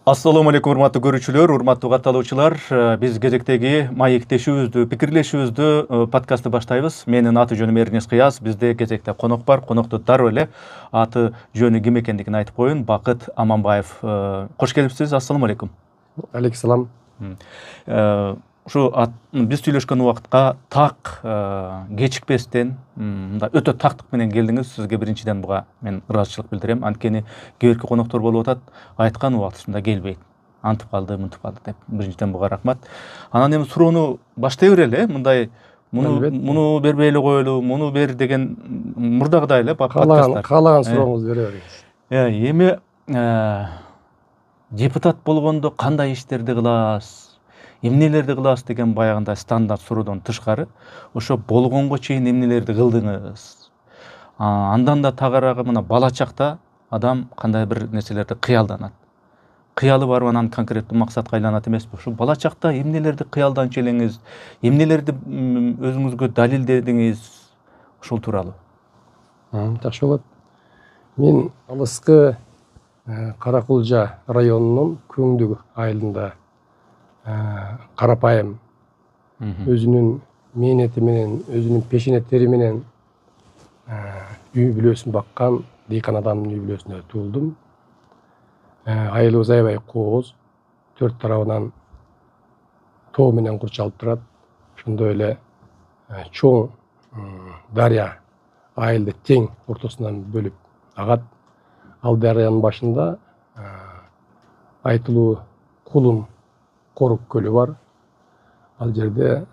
Assalamu алейкум, урматтуу көрүүчүлөр, урматтуу катталуучулар. Биз кезектеги маектешүүбүздү, пикирлешүүбүздү подкастты баштайбыз. Менин аты жөнүм Эрнес Кыяз. Бизде кезекте конок бар. Конокту дароо эле аты жөнү ким экендигин айтып коеюн. Бакыт Аманбаев. Кош келипсиз. Ассаламу алейкум. Алейкум. Ушу биз сүйлөшкөн убакытка так кечикпестен, мындай өтө тактык менен келдиңиз. Сизге биринчиден буга мен ыраазычылык билдирем. Анткени кээ бирки коноктор болуп атат, айткан убактысында келбейт. Антып калды, мынтып калды деп. Биринчиден буга рахмат. Анан эми суроону баштай берели, мындай муну бербей эле коелу, муну бер деген мурдагыдай эле подкасттар. Каалаган сурооңузду бере бериңиз. Эми депутат болгондо кандай иштерди кыласыз? Эмнелерди кыласыз деген баягындай стандарт суроодон тышкары, ошо болгонго чейин эмнелерди кылдыңыз? Андан да тагыраагы мына бала чакта адам кандай бир нерселерди кыялданат. Кыялы барып анан конкреттүү максатка айланат эмеспи? Ошо бала чакта эмнелерди кыялданчу элеңиз, эмнелерди өзүңүзгө далилдедиңиз? Ошол тууралуу. Жакшы болот. Мен алыскы Каракулжа районунун Көңдүк айылында карапайым өзүнүн мээнети менен, өзүнүн пешенеттери менен үй бүлөсүн баккан дыйкан адамдын үй бүлөсүндө туулдум. Айылыбыз аябай кооз, төрт тарабынан тоо менен курчалып турат. Ошондой эле чоң дарыя айылды тең ортосунан бөлүп агат. Ал дарыянын башында айтылуу Кулум Корук көлү бар. Ал жерде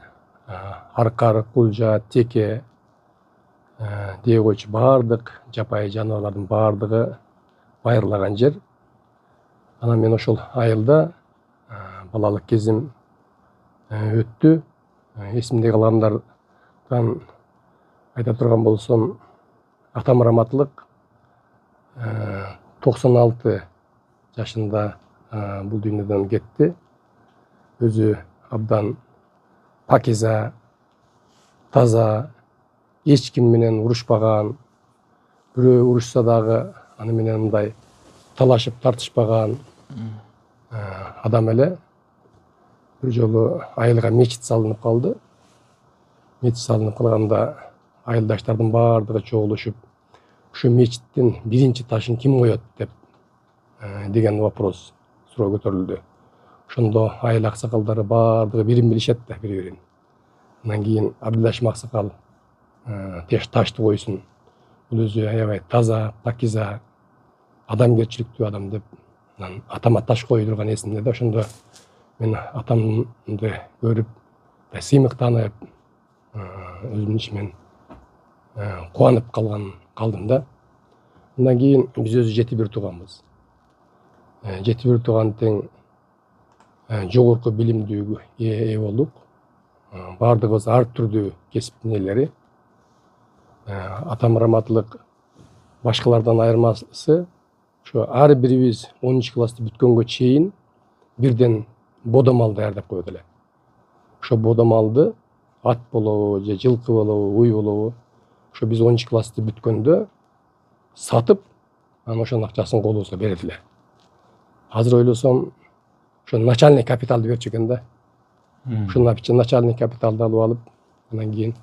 Аркар, Кулжа, Теке дей койчу баардык жапайы жаныбарлардын баардыгы байырлаган жер. Анан мен ошол айылда балалык кезим өттү. Эсимде калгандардан айта турган болсом, атам раматылык 96 жашында бул дүйнөдөн кетти. Өзү абдан пакиза, таза, эч ким менен урушпаган, бирөө урушса дагы аны менен мындай талашып тартышпаган адам эле. Бир жолу айылга мечит салынып калды. Мечит салынып калганда айылдаштардын баардыгы чогулушуп, ушу мечиттин биринчи ташын ким коет деп деген вопрос, суроо көтөрүлдү. Ошондо айыл аксакалдары баардыгы бирин билишет да, бири-бирин. Андан кийин Абдылашим аксакал ташты койсун, бул өзү аябай таза, пакиза, адамгерчиликтүү адам деп, анан атама таш коюу турган эсимде да. Ошондо мен атамды көрүп, сыймыктанып, өзүмдүн ичимен кубанып калдым да. Андан кийин биз өзү 7-1 тууганбыз. 7-1 тууган тең жогорку билимдүү ээ болдук. Баардыгыбыз ар түрдүү кесиптин ээлери. Атам раматылык башкалардан айырмасы, ошо ар бирибиз 10 классты бүткөнгө чейин бирден бодомал даярдап коет эле. Ошо бодомалды ат болобу, же жылкы болобу, уй болобу, ошо биз 10 классты бүткөндө сатып, анан ошонун акчасын колубузга берет эле. Азыр ойлосом, ошо начальный капиталды берчү экен да. Ошол начальный капиталды алып алып, анан кийин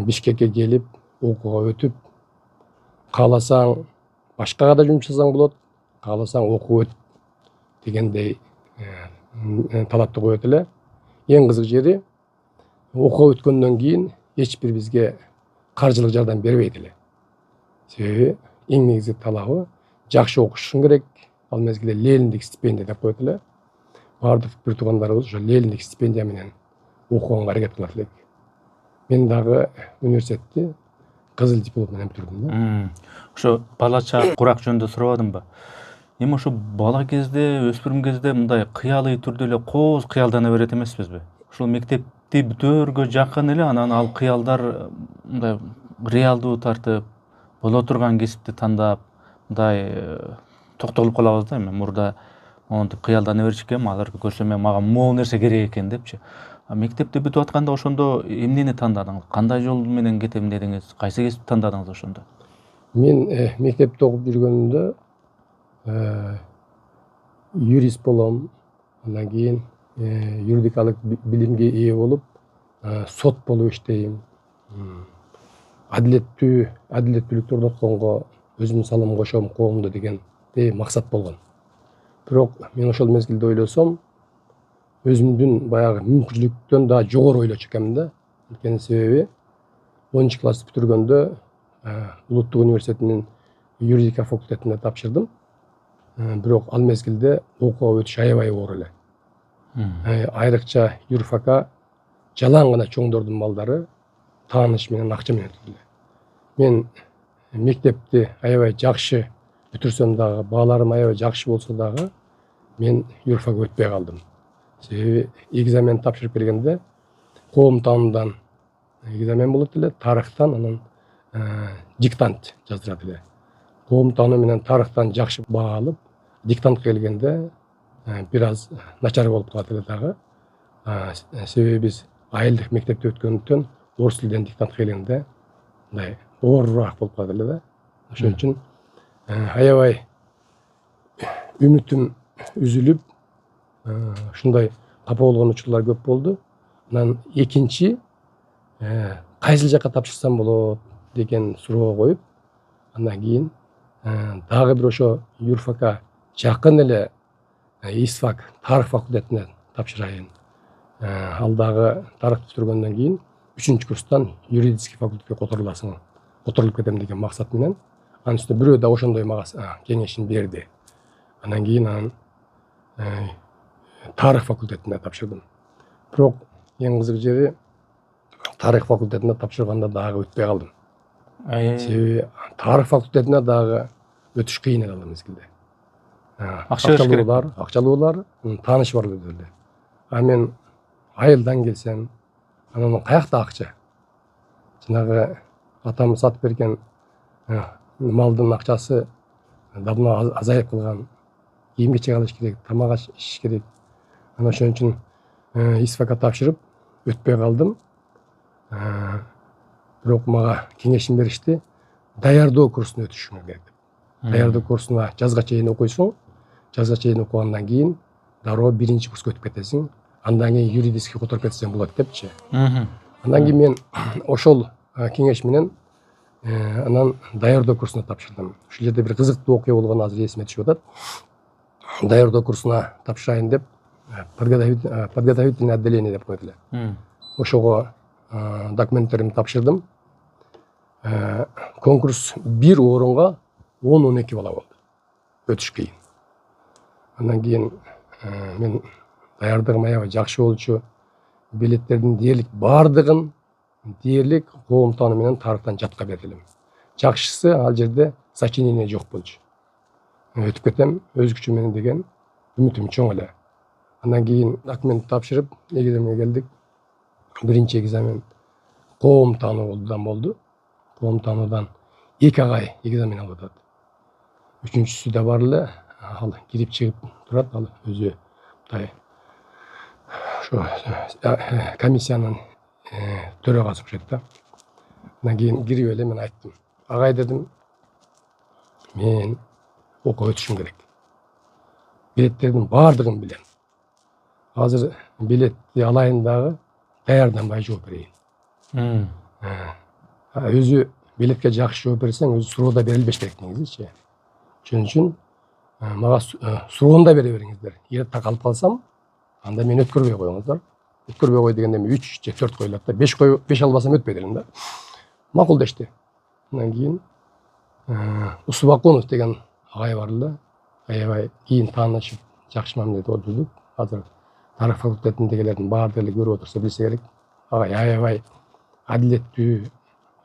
Бишкекке келип, окууга өтүп, кааласаң башкага да жумуш жасасаң болот, кааласаң окуп өт дегендей талапты коет эле. Эң кызык жери, окуп өткөндөн кийин эч бир бизге каржылык жардам бербейт эле. Себеби эң негизги талабы жакшы окушуң керек. Ал мезгилде Лениндик стипендия деп коет эле. Баардык бир туугандарыбыз ошо Лениндик стипендия менен окуганга аракет кылат элек. Мен дагы университетти кызыл диплом менен бүтүрдүм да. Ошо бала чак курак жөнүндө сурабадымбы? Эми ошо бала кезде, өспүрүм кезде мындай кыялый түрдө эле кооз кыялдана берет эмеспизби? Ошол мектепти бүтөөргө жакын эле анан ал кыялдар мындай реалдуу тартып, боло турган кесипти тандап, мындай токтолуп калабыз да. Эми мурда монтип кыялдана беришкем, аларды көрсөм мага могу нерсе керек экен депчи. Мектепти бүтүп атканда ошондо эмнени тандадыңыз? Кандай жол менен кетем дедиңиз? Кайсы кесипти тандадыңыз ошондо? Мен мектепте окуп жүргөнүмдө юрист болом, андан кийин юридикалык билимге ээ болуп сот болуп иштейм. Адилеттүүлүктү орнотконго өзүмдүн салымын кошом коомдо деген максат болгон. Бирок мен ошол мезгилде ойлосом, өзүмдүн баягы мүмкүнчүлүктөн да жогору ойлочу экенмин да. Анткени себеби 10 класс бүтүргөндө Улуттук университетинин юридика факультетине тапшырдым. Бирок ал мезгилде окууга өтүш аябай оор эле. Айрыкча юрфакка жалаң гана чоңдордун балдары тааныш менен акча менен өтүп эле. Мен мектепти аябай жакшы бүтүрсөм дагы, бааларым аябай жакшы болсо дагы, мен юрфакка өтпөй калдым. Себеби экзамен тапшырып бергенде коом таануудан экзамен болот эле, тарыхтан анан диктант жаздырат эле. Коом таануу менен тарыхтан жакшы баа алып, диктантка келгенде бир аз начар болуп калат эле дагы. Себеби биз айылдык мектепте өткөндүктөн орус тилден диктантка келгенде мындай оорураак болуп калат эле да. Ошон үчүн аябай үмүтүм үзүлүп, ушундай капа болгон учурлар көп болду. Анан экинчи кайсыл жакка тапшырсам болот деген суроо коюп, андан кийин дагы бир ошо юрфакка жакын эле ИСФАК тарых факультетине тапшырайын. Ал дагы тарыхты бүтүргөндөн кийин 3-курстан юридический факультетке которулуп кетем деген максат менен. Анын үстүнө бирөө да ошондой мага кеңешин берди. Андан кийин тарых факультетине тапшырдым. Бирок эң кызык жери тарых факультетине тапшырганда дагы өтпөй калдым. Себеби тарых факультетине дагы өтүш кыйын эле ал мезгилде. Акчалуулар, тааныш бар эле. Мен айылдан келсем, анан каякта акча? Жанагы атам сатып берген малдын акчасы давно азайып калган. Кийим кечек алыш керек, тамак иш керек. Анан ошон үчүн ИСФАКка тапшырып өтпөй калдым. Бирок мага кеңешин беришти, даярдоо курсуна өтүшүң керек деп. Даярдоо курсуна жазга чейин окуйсуң, жазга чейин окугандан кийин дароо 1-курска өтүп кетесиң, андан кийин юридический которуп кетсең болот депчи. Андан кийин мен ошол кеңеш менен анан даярдоо курсуна тапшырдым. Ушул жерде бир кызыктуу окуя болгон азыр эсиме түшүп атат. Даярдоо курсуна тапшырайын деп подготовительное отделение деп коет эле. Ошого документтеримди тапшырдым. Конкурс 1 орунга 10-12 бала болду. Өтүш кыйын. Андан кийин мен даярдыгым аябай жакшы болчу. Билеттердин дээрлик бардыгын дээрлик коом таануу менен тарыхтан жатка берди элем. Жакшысы ал жерде сочинение жок болчу. Өтүп кетем өз күчүм менен деген үмүтүм чоң эле. Андан кийин документ тапшырып, экзаменге келдик. Биринчи экзамен коом таануудан болду. Коом таануудан 2 ай экзамен алып атат. Үчүнчүсү да бар эле, ал кирип чыгып турат, ал өзү мындай ошо комиссиянын төрагасы окшойт да. Андан кийин кирип эле мен айттым. Агай дедим, мен окуп өтүшүм керек. Билеттердин бардыгын билем. Азыр билетти алайын дагы даярданбай жооп берейин. Өзү билетке жакшы жооп берсең, өзү суроо да берилбеш керек негизичи. Ошон үчүн мага суроону да бере бериңиздер. Эгер такалып калсам, анда мени өткөрбөй коюңуздар. Өткөрбөй кой дегенде 3 же 4 коюлат да. 5 албасам өтпөйт элем да. Макул дешти. Андан кийин Усубакунов деген агай бар эле. Аябай кийин таанышып, жакшы мамиледе отурдук. Азыр тарых факультетиндегилердин баардыгы эле көрүп отурса билсе керек. Агай аябай адилеттүү,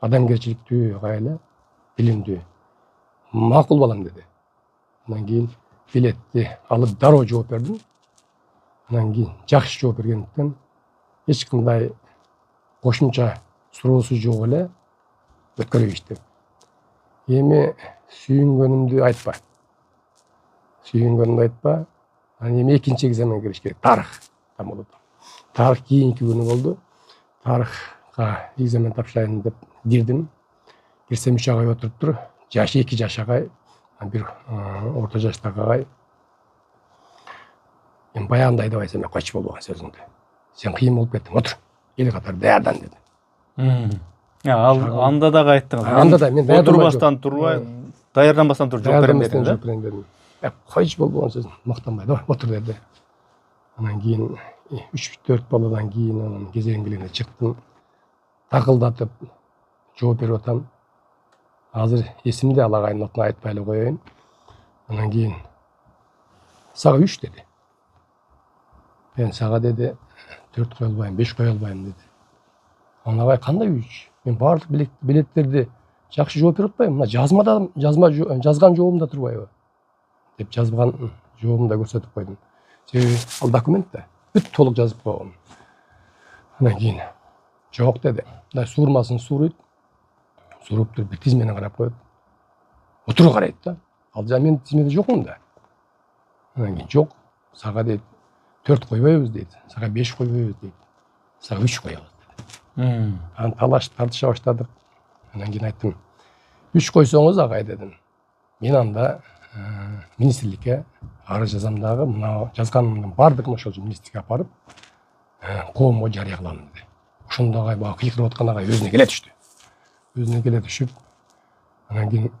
адамгерчиликтүү агай эле, билимдүү. Макул балам деди. Андан кийин билетти алып дароо жооп бердим. Андан кийин жакшы жооп бергендиктен эч кандай кошумча суроосу жок эле өткөрүп. Эми сүйүнгөнүмдү айтпа. Анан эми экинчи экзаменге кириш керек. Тарых болду. Тарых кийинки күнү болду. Тарыхка экзамен тапшырайын деп кирдим. Кирсем 3 агай отуруптур. 2 жаш агай, бир орто жаштагы агай. Мен баяғында айдап айтсам, қойшы болған сөзіңді. Сен қиын болып кеттің, отыр. Ел қатар даярдан деді. Анда да айттыңыз. Анда да мен отырбастан турбай, даярданбастан туруп жооп берем дедим. Қойшы болған сөзін мақтанбай, отыр деді. Анан кейін 3-4 баладан кейін анан кезеңгилине чыктым. Такылдатып жооп берип атам. Азыр эсимде, алагайдын атын айтпай эле коеюн. Анан кейін сага 3 dedi. Мен сага dedi 4 кое албайм, 5 кое албайм dedi. Анагай кандай 3? Мен баардык билеттерди жакшы жооп берип атпаймынбы? Мына жазган жообумда турбайбы? Деп жазган жообумда көрсөтүп койдум. Себеби ал документте бүт толук жазып койгон. Анан кейін жок dedi. Мындай суурмасын сууруйт. Сууруп туруп бир тизмени карап коет. Отуруп карайт да. Ал мен тизмеде жокмун да. Анан кейін жок. Сага дейт 4 койбойбуз дейт. Сага 5 койбойбуз дейт. Сага 3 коебуз dedi. Анан тартыша баштадык. Анан кейін айттым. 3 койсоңуз агай дедим. Мен анда министрликке арыз жазам дагы, мына жазганымдын баардыгын ошол министрликке апарып, коомго жарыя кылам dedi. Ошондо агай бага кыйкырып аткан агай өзүнө келе түштү. Өзүнө келе түшүп, анан кейін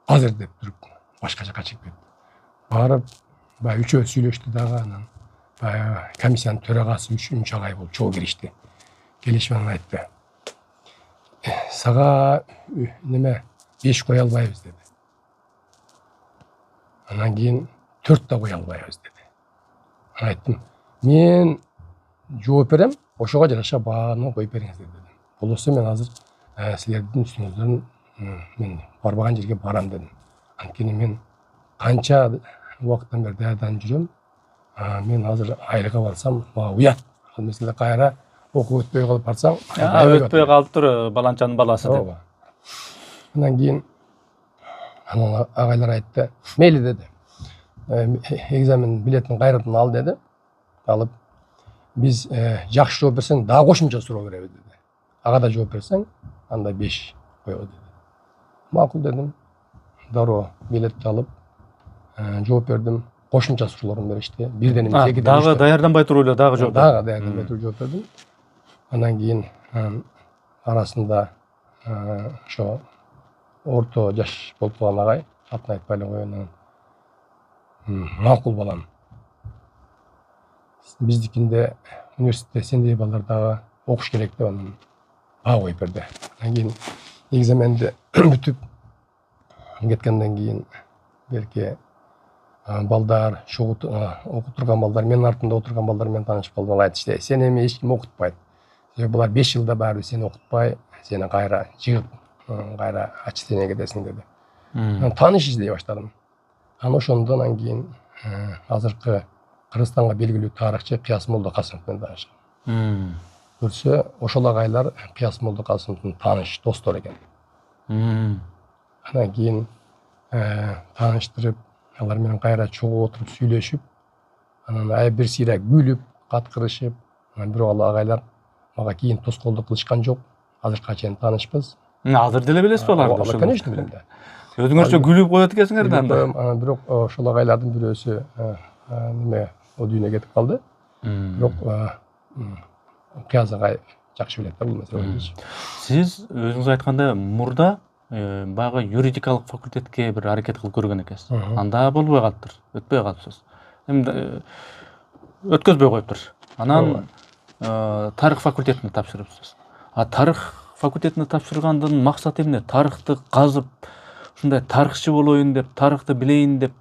азыр деп туруп башка жака чыгып кетти. Барып, баягы үчөө сүйлөштү дагы, анан баягы комиссиянын төрагасы 3 агай болуп чогуу киришти. Келишип анан айтты. Сага неме 5 кое албайбыз dedi. Анан кейін 4 да кое албайбыз dedi. Анан айттым, мен жооп берем, ошого жараша бааны коюп бериңиз dedim. Болбосо мен азыр силердин үстүңүздөн мен барбаган жерге барам dedim. Анткени мен канча убакыттан бери даярданып жүрөм. Мен азыр айылга барсам, мага уят. Ал меселе кайра окуп өтпөй калып барсам, өтпөй калыптыр баланчанын баласы деп. Анан кейін анан агайлар айтты, мейли dedi. Экзамен билетин кайрадан ал dedi. Алып, биз жакшы жооп берсең, дагы кошумча суроо беребиз dedi. Ага да жооп берсең, анда 5 коебуз dedi. Макул dedim. Дароо билетти алып, жооп бердим. Кошумча суроолорун беришти. Бирден эмес, экиден. Дагы даярданбай туруп эле дагы жооп бердим. Дагы даярданбай туруп жооп бердим. Анан кейін арасында ошо орто жаш болуп калган агай, атын айтпай эле коеюн. Макул балам. Биздикинде университетте сендей балдар дагы окуш керек деп анан баа коюп берди. Анан кейін экзаменди бүтүп кеткенден кейін белки балдар, окуп турган балдар, менин артымда отурган балдар менен таанышып калдым. Алар айтышты, сени эми эч ким окутпайт. Булар 5 жылда баары сени окутпай, сени кайра жыгып, кайра ачык денеге кетесиң dedi. Тааныш издей баштадым. Анан ошондон кийин азыркы Кыргызстанга белгилүү тарыхчы Кыяс Молдо Касымов менен таанышкам. Көрсө, ошол агайлар Кыяс Молдо Касымовдун тааныш достору экен. Анан кийин тааныштырып, алар менен кайра чогуу отуруп сүйлөшүп, анан бир сыйра күлүп, каткырышып, анан бирок ал агайлар мага кийин тоскоолдук кылышкан жок. Азыркыга чейин таанышпыз. Азыр деле билесизби аларды? Конечно билем да. Өзүңөрчө күлүп коет экенсиңер да анда. Бирок ошол агайлардын бирөөсү неме о дүйнөгө кетип калды. Бирок Кыяз агай жакшы билет да бул маселени. Сиз өзүңүз айткандай мурда баягы юридикалык факультетке бир аракет кылып көргөн экенсиз. Анда болбой калыптыр, өтпөй калыпсыз. Эми өткөзбөй коюптур. Анан тарых факультетине тапшырыпсыз. Тарых факультетине тапшыргандын максаты эмне? Тарыхты казып, ушундай тарыхчы болоюн деп, тарыхты билейин деп,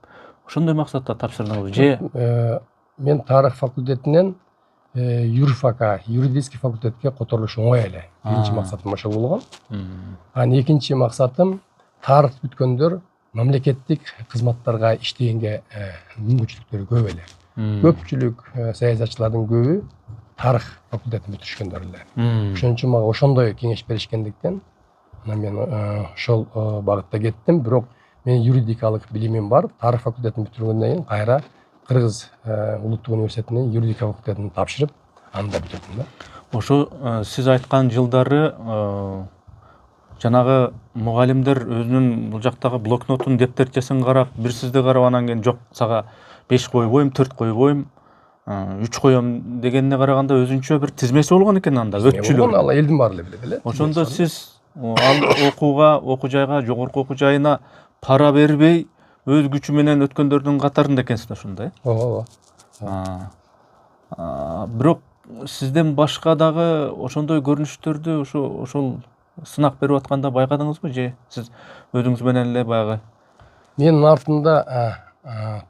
ошондой максатта тапшырдыңызбы же? Мен тарых факультетинен юрфакка, юридический факультетке которулуш оңой эле. Биринчи максатым ошол болгон. Анан экинчи максатым тарых бүткөндөр мамлекеттик кызматтарга иштегенге мүмкүнчүлүктөрү көп эле. Көпчүлүк саясатчылардын көбү тарых факультетин бүтүрүшкөндөр эле. Ошон үчүн мага ошондой кеңеш беришкендиктен анан мен ошол багытта кеттим. Бирок менин юридикалык билимим бар. Тарых факультетин бүтүргөндөн кийин кайра Кыргыз улуттук университетинин юридика факультетин тапшырып, анда бүтүрдүм да. Ошо сиз айткан жылдары жанагы мугалимдер өзүнүн бул жактагы блокнотун, дептерчесин карап, бир сизди карап анан кийин жок, сага 5 койбойм, 4 койбойм, үч коем дегенине караганда өзүнчө бир тизмеси болгон экен анда өтчүлөр. Ал элдин баары эле билет эле. Ошондо сиз ал окуу жайга, жогорку окуу жайына пара бербей өз күчү менен өткөндөрдүн катарында экенсиз да ошондо, Ооба. Бирок сизден башка дагы ошондой көрүнүштөрдү ошол сынак берип атканда байкадыңызбы же сиз өзүңүз менен эле баягы? Менин артымда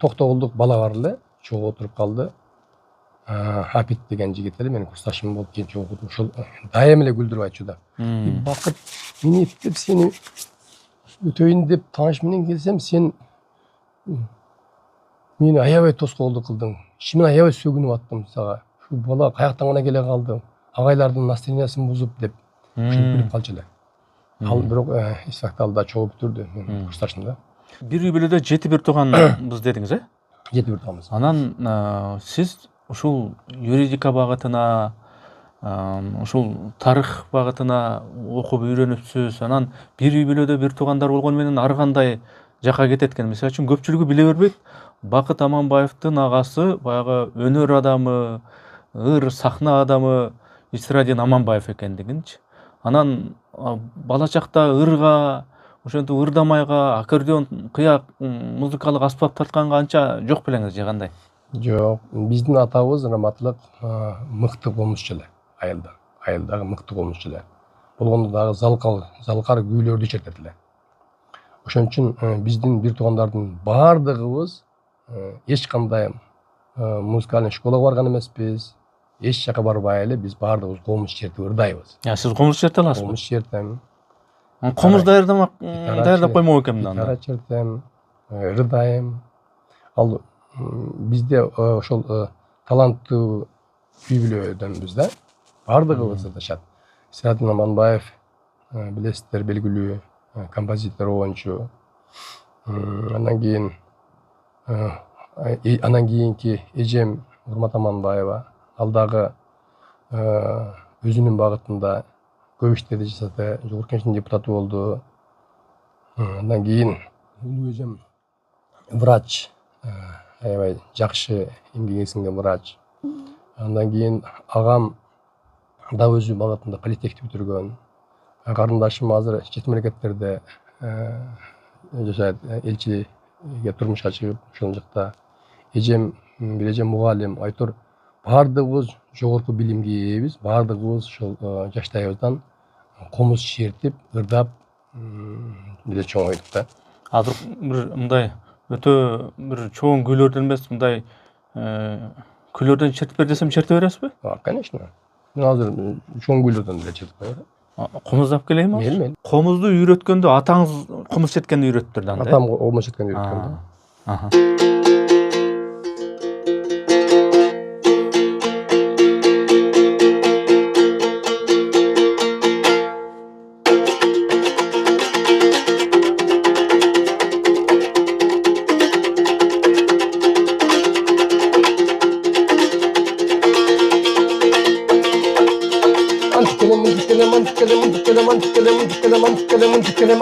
токтогулдук бала бар эле, чогуу отуруп калды. Апит деген жигит эле, менин курсташым болуп кийинче окудум. Ошол дайым эле күлдүрүп айтчу да. Бакыт, мен эптеп сени өтөйүн деп тааныш менен келсем, сен мени аябай тоскоолдук кылдың. Ишимен аябай сөгүнүп аттым сага. Шу бала каяктан гана келе калды, агайлардын настроениясын бузуп деп ушинтип күлүп калчу эле. Ал бирок спектаклда чогуу бүтүрдү, менин курсташым да. Бир үй бүлөдө 7 бир тууганбыз дедиңиз, 7 бир тууганбыз. Анан сиз ушул юридика багытына, ушул тарых багытына окуп үйрөнүпсүз. Анан бир үй бүлөдө бир туугандар болгону менен ар кандай жака кетет экен. Мисалы үчүн көпчүлүгү биле бербейт. Бакыт Аманбаевдин агасы баягы өнөр адамы, ыр сахна адамы Исрадин Аманбаев экендигинчи. Анан бала чакта ырга, ошентип ырдамайга, аккордеон, кыяк, музыкалык аспап тартканга анча жок белеңиз же кандай? Жок, биздин атабыз раматтылык мыкты комузчу эле, айылдагы мыкты комузчу эле. Болгондо дагы залкар күүлөрдү чертет эле. Ошон үчүн биздин бир туугандардын баардыгыбыз эч кандай музыкальный школага барган эмеспиз. Эч жака барбай эле биз баардыгыбыз комуз чертип ырдайбыз. Сиз комуз черте аласызбы? Комуз чертем. Комуз даярдап коймок экенмин анда. Гитара чертем, ырдайм. Ал бизде ошол таланттуу үй бүлөдөнбүз да. Баардыгыбыз ырдашат. Исрадин Аманбаев билесиздер, белгилүү композитор, оончу. Андан кийинки эжем Урмат Аманбаева, ал дагы өзүнүн багытында көп иштерди жасады, жогорку кеңештин депутаты болду. Андан кийин улуу эжем врач, аябай жакшы эмгеги сиңген врач. Андан кийин агам да өзү багытында политехти бүтүргөн. Карындашым азыр чет мамлекеттерде жашайт, элчиге турмушка чыгып, ошол жакта. Бир эжем мугалим, айтор баардыгыбыз жогорку билимге ээбиз, баардыгыбыз ошол жаштайыбыздан комуз чертип, ырдап бире чоңойдук да. Азыр бир мындай өтө бир чоң күйлөрдөн эмес, мындай күйлөрдөн чертип бер десем черте бересизби? Конечно. Мен азыр чоң күйлөрдөн деле чертип коём. Комуздап келейинби? Мейли. Комузду үйрөткөндө атаңыз комуз черткенди үйрөттүр да анда. Атам комуз черткенди үйрөткөн да.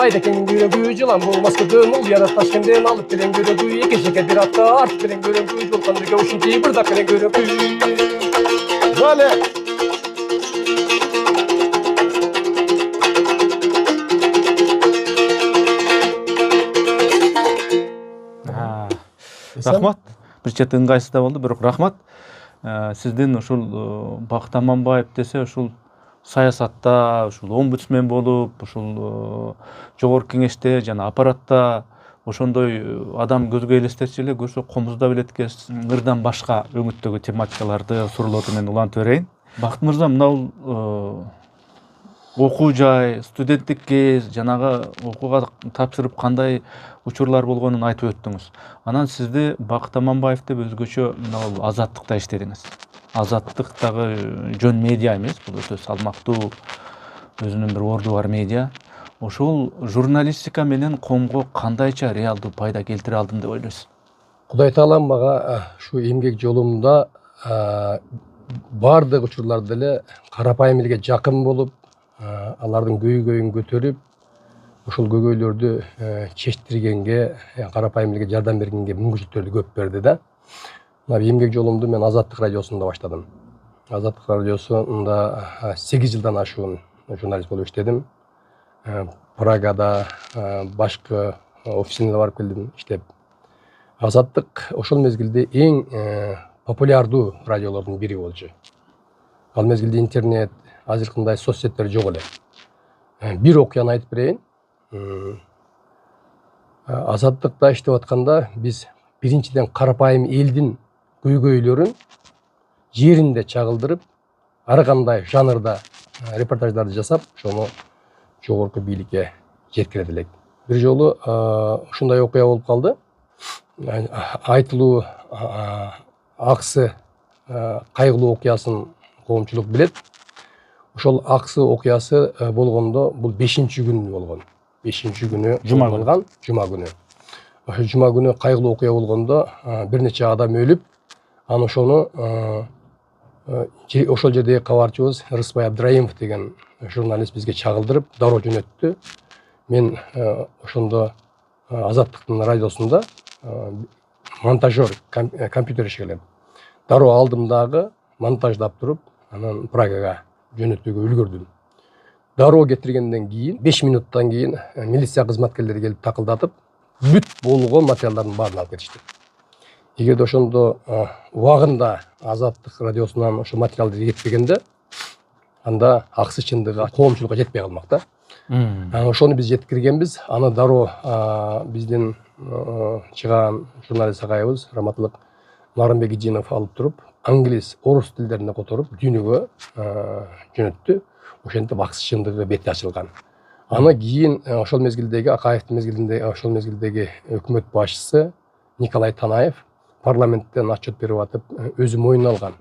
Aydaken görüntü yılan bulmaz kadın ol yarat taşkenden alıp gelen görüntü iki şeker bir hafta artık gelen görüntü yolkandı gavuşunca burada gelen görüntü böyle Рахмат. Бир чети ыңгайсыз да болду, бирок рахмат. Сиздин ушул Бакыт Аманбаев десе ушул саясатта, ушул омбудсмен болуп, ушул жогорку кеңеште жана аппаратта ошондой адам көзгө элестетчү эле көрсө комузда билет экенсиз. Ырдан башка өңүттөгү тематикаларды, суроолорду мен улантып берейин. Бакыт мырза, мына окуу жай, студенттик кез, жанагы окууга тапшырып кандай учурлар болгонун айтып өттүңүз. Анан сизди Бакыт Аманбаев деп өзгөчө мына Азаттыкта иштедиңиз. Азаттык дагы жөн медиа эмес, бул өтө салмактуу, өзүнүн бир орду бар медиа. Ошол журналистика менен коомго кандайча реалдуу пайда келтире алдым деп ойлойсуз? Кудай таалам мага ушу эмгек жолумда баардык учурларда эле карапайым элге жакын болуп, алардын көйгөйүн көтөрүп, ушул көйгөйлөрдү чечтиргенге, карапайым элге жардам бергенге мүмкүнчүлүктөрдү көп берди да. мына эмгек жолумду мен Азаттык радиосунда баштадым. Азаттык радиосунда 8 жылдан ашуун журналист болуп иштедим. Прагада башкы офисине да барып келдим иштеп. Азаттык ошол мезгилде эң популярдуу радиолордун бири болчу. Ал мезгилде интернет, азыркындай соцсеттер жок эле. Бир окуяны айтып берейин. Азаттыкта иштеп атканда биз биринчиден карапайым элдин көйгөйлөрүн жеринде чагылдырып, ар кандай жанрда репортаждарды жасап, ошону жогорку бийликке жеткире элек. Бир жолу ушундай окуя болуп калды. Айтылуу Аксы кайгылуу окуясын коомчулук билет. Ошол Аксы окуясы болгондо бул 5-күн болгон. 5-күнү жума күнү. Ошо жума күнү кайгылуу окуя болгондо бир нече адам өлүп, анан ошону ошол жердеги кабарчыбыз Рыспай Абдраимов деген журналист бизге чагылдырып дароо жөнөттү. Мен ошондо Азаттыктын радиосунда монтажер, компьютер ишелем. Дароо алдым дагы монтаждап туруп, анан Прагага жөнөтүүгө үлгүрдүм. Дароо кетиргенден кийин 5 минуттан кийин милиция кызматкерлери келип такылдатып, бүт болгон материалдардын баарын алып кетишти. Эгерде ошондо убагында Азаттык радиосунан ошо материалды жетпегенде, анда Аксы чындыгы коомчулукка жетпей калмак да. Ошону биз жеткиргенбиз. Аны дароо биздин чыган журналист агайыбыз Раматылык Нарымбек Ижинов алып туруп, англис, орус тилдерине которуп, дүйнөгө жөнөттү. Ошентип Аксы чындыгы бети ачылган. Аны кийин ошол мезгилдеги Акаевдин мезгилинде ошол мезгилдеги өкмөт башчысы Николай Танаев парламенттен отчет берип атып, өзү мойнуна алган.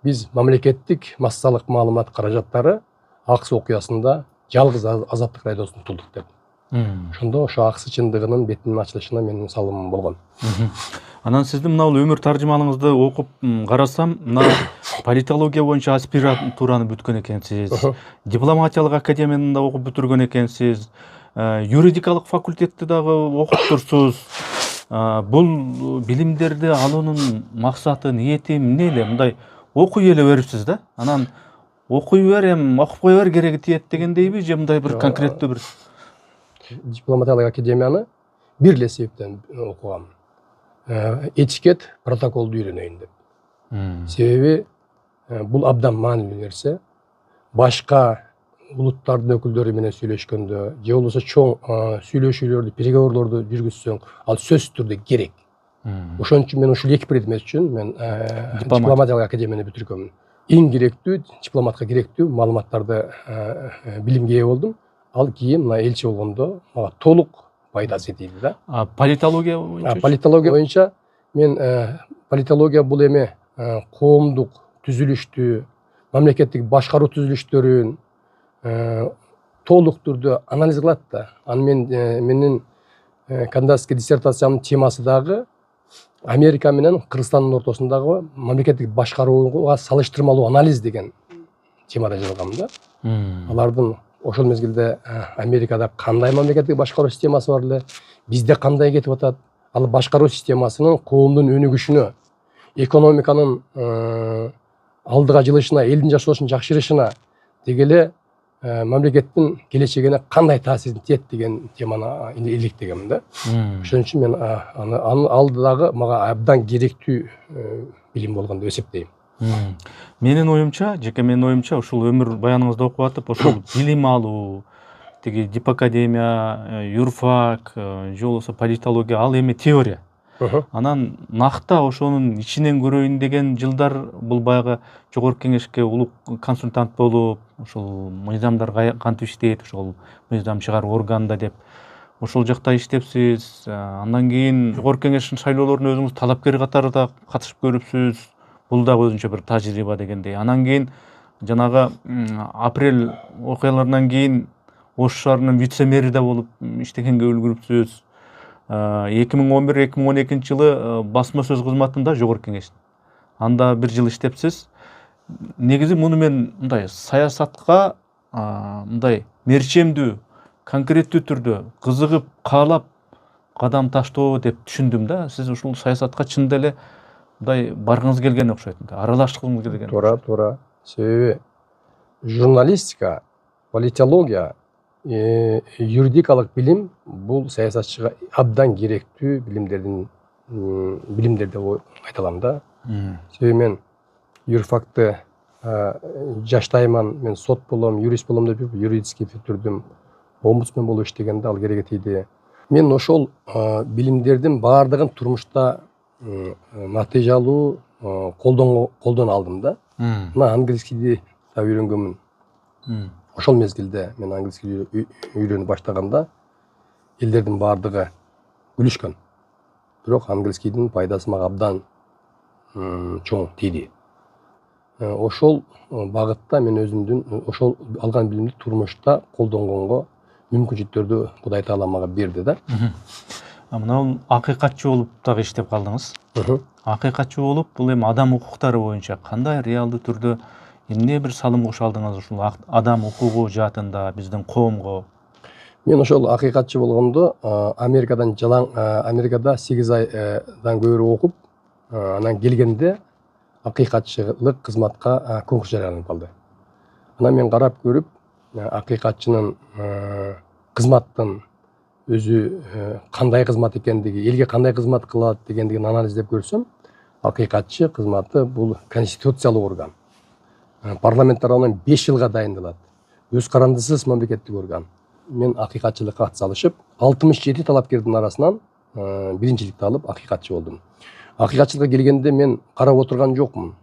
Биз мамлекеттик массалык маалымат каражаттары Аксы окуясында жалгыз Азаттык радиосун тулдук деп. Ошондо ошо Аксы чындыгынын бетинин ачылышына менин салымым болгон. Анан сиздин мына өмүр таржымалыңызды окуп карасам, мына политология боюнча аспирантураны бүткөн экенсиз, дипломатиялык академияны да окуп бүтүргөн экенсиз, юридикалык факультетти дагы окуп турсуз. Бул билимдерди алуунун максаты, ниети эмне эле? Мындай окуй эле берипсиз да? Анан окуй берем, окуп кое бер, кереги тиет дегендейби, же мындай бир конкреттүү бир? Дипломатиялык академияны бир эле себептен окугам. Этикет, протоколду үйрөнөйүн деп. Себеби бул абдан маанилүү нерсе. Башка улуттардын өкүлдөрү менен сүйлөшкөндө, же болбосо чоң сүйлөшүүлөрдү, переговорлорду жүргүзсөң, ал сөзсүз түрдө керек. Ошон үчүн мен ушул эки предмет үчүн мен дипломатиялык академияны бүтүргөмүн. Эң керектүү, дипломатка керектүү маалыматтарды билимге ээ болдум. Ал кийин мына элчи болгондо мага толук пайдасы тийди да. Политология боюнча? Политология боюнча мен политология бул эме коомдук түзүлүштү, мамлекеттик башкаруу түзүлүштөрүн толук түрдө анализ кылат да. Анан менин кандидатский диссертациямдын темасы дагы Америка менен Кыргызстандын ортосундагы мамлекеттик башкарууга салыштырмалуу анализ деген темада жазылгам да. Алардын ошол мезгилде Америкада кандай мамлекеттик башкаруу системасы бар эле, бизде кандай кетип атат, ал башкаруу системасынын коомдун өнүгүшүнө, экономиканын алдыга жылышына, элдин жашоосун жакшырышына, деги эле мамлекеттин келечегине кандай таасирин тиет деген теманы иликтегем да. Ошон үчүн мен аны алдыдагы мага абдан керектүү билим болгон деп эсептейм. Менин оюмча, жеке менин оюмча, ушул өмүр баяныңызды окуп атып, ошол билим алуу, тиги дипакадемия, юрфак, же болбосо политология, ал эми теория. Анан накта ошонун ичинен көрөйүн деген жылдар бул баягы жогорку кеңешке улук консультант болуп, ошол мыйзамдар кантип иштейт, ошол мыйзам чыгаруу органында деп ошол жакта иштепсиз. Андан кийин жогорку кеңештин шайлоолоруна өзүңүз талапкер катарында катышып көрүпсүз. Бул дагы өзүнчө бир тажрыйба дегендей. Анан кийин жанагы апрель окуяларынан кийин Ош шаарынын вице мэри да болуп иштегенге үлгүрүпсүз. 2011-2012 жылы басма сөз кызматында жогорку кеңештин. Анда бир жыл иштепсиз. Негизи муну мен мындай саясатка мындай мерчемдүү, конкреттүү түрдө кызыгып, каалап кадам таштоо деп түшүндүм да. Сиз ушул саясатка чын деле мындай баргыңыз келген окшойт, аралашкыңыз келген. Туура. Себеби журналистика, политология, юридикалык билим бул саясатчыга абдан керектүү билимдер деп айта алам да. Себеби мен юрфакты жаштайман, мен сот болом, юрист болом деп юридический бүтүрдүм. Омбудсмен болуп иштегенде ал кереге тийди. Мен ошол билимдердин баардыгын турмушта натыйжалуу колдоно алдым да. Мына английскийди да үйрөнгөнмүн. Ошол мезгилде мен английский үйрөнүп баштаганда элдердин баардыгы күлүшкөн. Бирок английскийдин пайдасы мага абдан чоң тийди. Ошол багытта мен өзүмдүн ошол алган билимди турмушта колдонгонго мүмкүнчүлүктөрдү Кудай Таала мага берди да. Мына акыйкатчы болуп дагы иштеп калдыңыз. Акыйкатчы болуп, бул эми адам укуктары боюнча кандай реалдуу түрдө эмне бир салым кошо алдыңыз ушул адам укугу жаатында биздин коомго? Мен ошол акыйкатчы болгондо Америкада 8 айдан көбүрөөк окуп, анан келгенде акыйкатчылык кызматка конкурс жарыяланып калды. Анан мен карап көрүп, акыйкатчынын кызматтын өзү кандай кызмат экендиги, элге кандай кызмат кылат дегендигин анализдеп көрсөм, акыйкатчы кызматы бул конституциялык орган. Парламент тарабынан 5 жылга дайындалат. Өз карандысыз мамлекеттик орган. Мен акыйкатчылыкка ат салышып, 67 талапкердин арасынан биринчиликти алып акыйкатчы болдум. Акыйкатчылыкка келгенде мен карап отурган жокмун.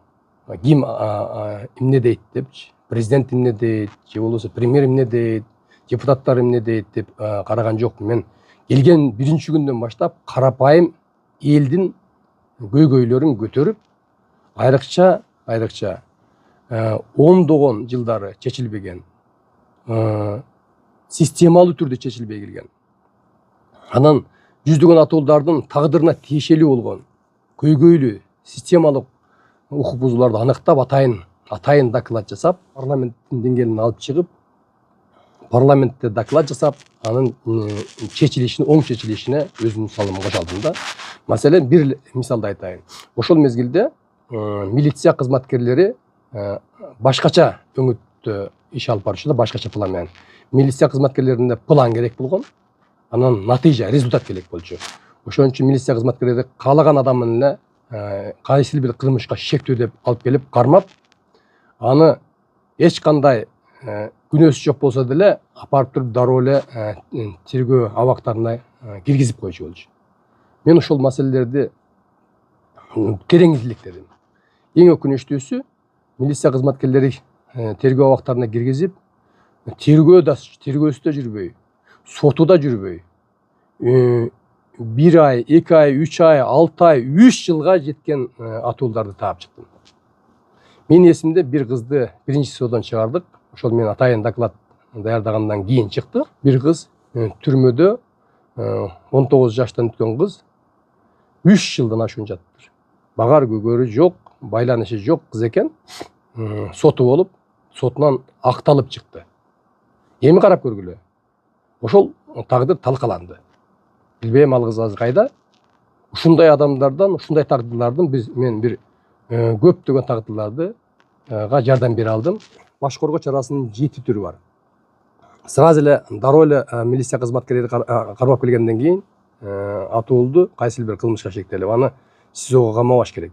Ким эмне дейт депчи, президент эмне дейт, же болбосо премьер эмне дейт, депутаттар эмне дейт деп караган жокмун. Мен келген биринчи күндөн баштап карапайым элдин көйгөйлөрүн көтөрүп, айрыкча ондогон жылдары чечилбеген, системалуу түрдө чечилбей келген, анан жүздөгөн атоолдардын тагдырына тиешелүү болгон көйгөйлүү системалык укук бузууларды аныктап, атайын доклад жасап, парламенттин деңгээлине алып чыгып, парламентте доклад жасап, анын оң чечилишине өзүмдүн салымымды кошо алдым да. Маселен, бир мисалды айтайын. Ошол мезгилде милиция кызматкерлери башкача өңүттө иш алып барышты, башкача план менен. Милиция кызматкерлерине план керек болгон, анан натыйжа, результат керек болчу. Ошон үчүн милиция кызматкерлери каалаган адамын эле кайсы бир кылмышка шектүү деп алып келип кармап, аны эч кандай күнөөсү жок болсо деле апарып туруп дароо эле тергөө абактарына киргизип койчу болчу. Мен ошол маселелерди терең изилдедим. Эң өкүнүчтүүсү, милиция кызматкерлери тергөө абактарына киргизип, тергөөсү да жүрбөй, соту да жүрбөй, 1 ай, 2 ай, 3 ай, 6 ай, 3 жылга жеткен атууларды таап чыктым. Менин эсимде бир кызды биринчи содон чыгардык. Ошол мен атайын доклад даярдагандан кийин чыкты. Бир кыз түрмөдө 19 жаштан өткөн кыз 3 жылдан ашуун жатыптыр. Багар көгөрү жок, байланышы жок кыз экен. Соту болуп, сотунан акталып чыкты. Эми карап көргүлө. Ошол тагдыр талкаланды. Билбейм ал кыз азыр кайда. Ушундай адамдардан, ушундай тагдырлардын мен бир көптөгөн тагдырларды жардам бере алдым. Баш коргоо чарасынын 7 түрү бар. Сразу эле дароо эле милиция кызматкерлери кармап келгенден кийин атуулду кайсы бир кылмышка шектелип, аны СИЗОго камабаш керек.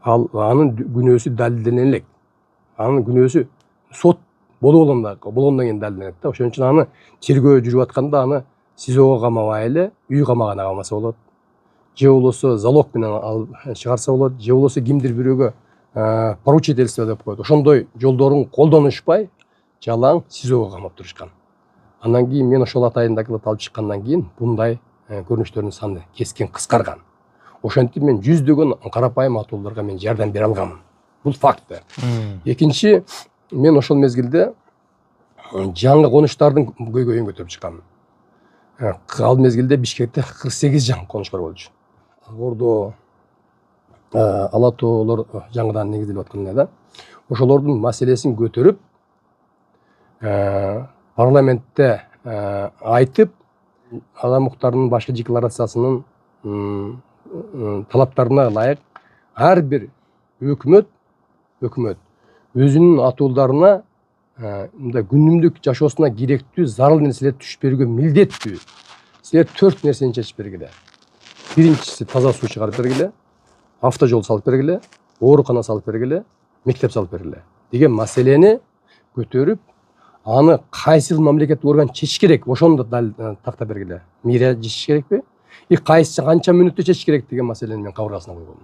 Анын күнөөсү далилдене элек. Анын күнөөсү сот болгондон кийин далилденет да. Ошон үчүн аны тергөө жүрүп атканда аны СИЗОго камабай эле үй камагына камаса болот. Же болбосо залог менен алып чыгарса болот, же болбосо кимдир бирөөгө поручительство деп коет. Ошондой жолдорун колдонушпай, жалаң СИЗОго камап турушкан. Андан кийин мен ошол атайын доклад алып чыккандан кийин мындай көрүнүштөрдүн саны кескин кыскарган. Ошентип мен жүздөгөн карапайым атууларга мен жардам бере алганмын. Бул факт. Экинчи, мен ошол мезгилде жаңы конуштардын көйгөйүн көтөрүп чыкканмын. Ал мезгилде Бишкекте 48 жаңы конуш бар болчу. Ордо ала тоолор жаңыдан негизделип атканда да. Ошолордун маселесин көтөрүп, парламентте айтып, адам укуктарынын башкы декларациясынын талаптарына ылайык ар бир өкмөт өзүнүн атуулдарына мындай күнүмдүк жашоосуна керектүү зарыл нерселерди түшүп берүүгө милдеттүү. Силер 4 нерсени чечип бергиле. Биринчиси таза суу чыгарып бергиле, автожол салып бергиле, оорукана салып бергиле, мектеп салып бергиле деген маселени көтөрүп, аны кайсы мамлекеттик орган чечиш керек, ошону да тактап бергиле. Мэрия чечиш керекпи? И кайсы канча мүнөттө чечиш керек деген маселени мен кабыргасына койгом.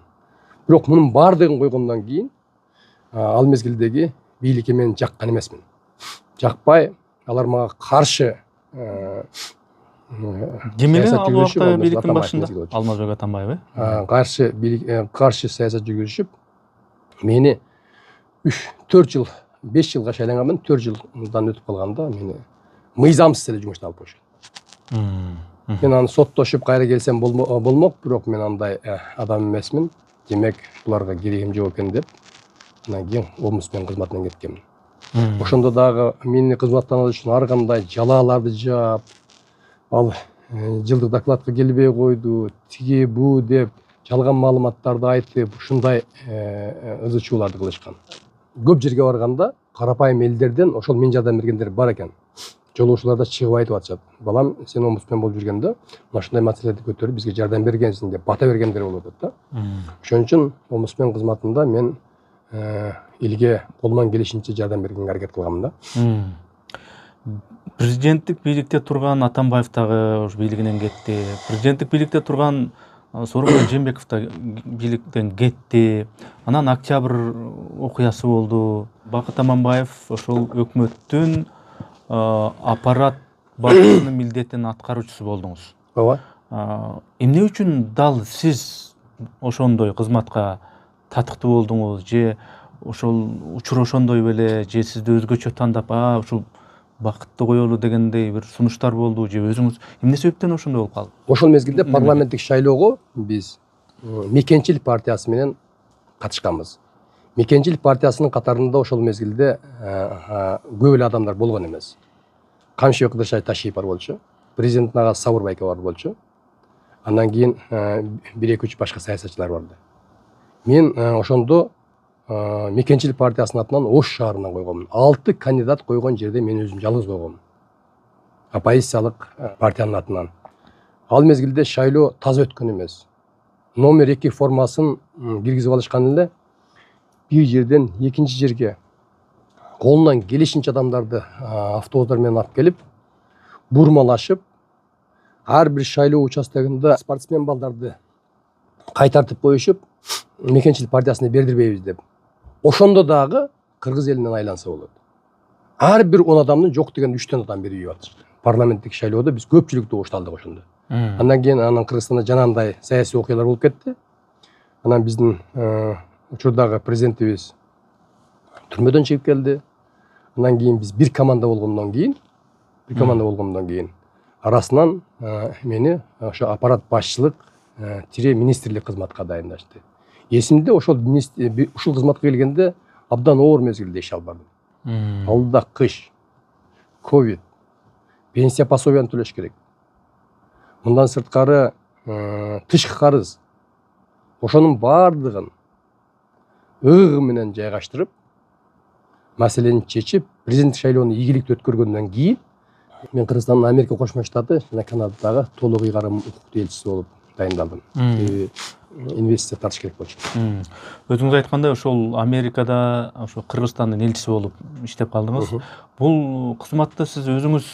Бирок мунун баардыгын койгондон кийин ал мезгилдеги бийликке мен жаккан эмесмин. Жакпай, алар мага каршы ким эле ал убакта бийликтин башында? Алмазбек Атамбаев, каршы саясат жүргүзүшүп, мени 4 жыл, 5 жылга шайланганмын, 4 жылдан өтүп калганда мени мыйзамсыз эле жумуштан алып коюшкан. Мен аны соттошуп кайра келсем болмок, бирок мен андай адам эмесмин. Демек, буларга керегим жок экен деп, анан кийин омбудсмен кызматынан кеткенмин. Ошондо дагы мени кызматтан алыш үчүн ар кандай жалааларды жаап, ал жылдык докладка келбей койду, тиги бу деп жалган маалыматтарды айтып, ушундай ызы чууларды кылышкан. Көп жерге барганда карапайым элдерден ошол мен жардам бергендер бар экен. Жолоочулар да чыгып айтып атышат. Балам, сен омбудсмен болуп жүргөндө ушундай маселелерди көтөрүп бизге жардам бергенсиң деп бата бергендер болуп атат да. Ошон үчүн омбудсмен кызматында мен элге колуман келишинче жардам бергенге аракет кылганмын да. Президенттик бийликте турган Атамбаев дагы бийлигинен кетти. Президенттик бийликте турган Сооронбай Жээнбеков да бийликтен кетти. Анан октябрь окуясы болду. Бакыт Аманбаев ошол өкмөттүн аппарат башчысынын милдетин аткаруучусу болдуңуз. Ооба. Эмне үчүн дал сиз ошондой кызматка татыктуу болдуңуз, же ошол учур ошондой беле, же сизди өзгөчө тандап, ушул Бакытты коелу дегендей бир сунуштар болду, же өзүңүз эмне себептен ошондой болуп калды? Ошол мезгилде парламенттик шайлоого биз Мекенчил партиясы менен катышканбыз. Мекенчил партиясынын катарында ошол мезгилде көп эле адамдар болгон эмес. Камшыбек Кыдыршай Ташиев бар болчу, президенттин агасы Сабыр Байке бар болчу. Андан кийин 1-2-3 башка саясатчылар барды. Мен ошондо Мекенчил партиясынын атынан Ош шаарынан койгонмун. 6 кандидат койгон жерде мен өзүм жалгыз койгоммун. Оппозициялык партиянын атынан. Ал мезгилде шайлоо таза өткөн эмес. Номер 2 формасын киргизип алышкан эле. Bir жерден экинчи жерге колунан келишинче адамдарды автобустар менен алып келип, бурмалашып, ар бир шайлоо участогунда спортсмен балдарды кайтартып коюшуп, Мекенчил партиясына бердирбейбиз деп. Ошондо дагы кыргыз элинен айланса болот. Ар бир 10 адамдын жок деген 3 адам берип атышты. Парламенттик шайлоодо биз көпчүлүктү ошталдык ошондо. Андан кийин Кыргызстанда жанагындай саясий окуялар болуп кетти. Анан биздин учурдагы президентибиз түрмөдөн чыгып келди. Андан кийин биз бир команда болгондон кийин арасынан мени ошо аппарат башчылык министрлик кызматка дайындашты. Эсимде ушул кызматка келгенде абдан оор мезгилде иш алып бардым. Алдыда кыш, ковид, пенсия пособияны төлөш керек. Мындан сырткары тышкы карыз. Ошонун баардыгын ыгы менен жайгаштырып, маселени чечип, президенттик шайлоону ийгиликтүү өткөргөндөн кийин мен Кыргызстандын Америка Кошмо Штаты жана Канададагы толук ыйгарым укуктуу элчиси болуп дайындалдым. Инвестиция тартыш керек болчу. Өзүңүз айткандай, ошол Америкада ошо Кыргызстандын элчиси болуп иштеп калдыңыз. Бул кызматты сиз өзүңүз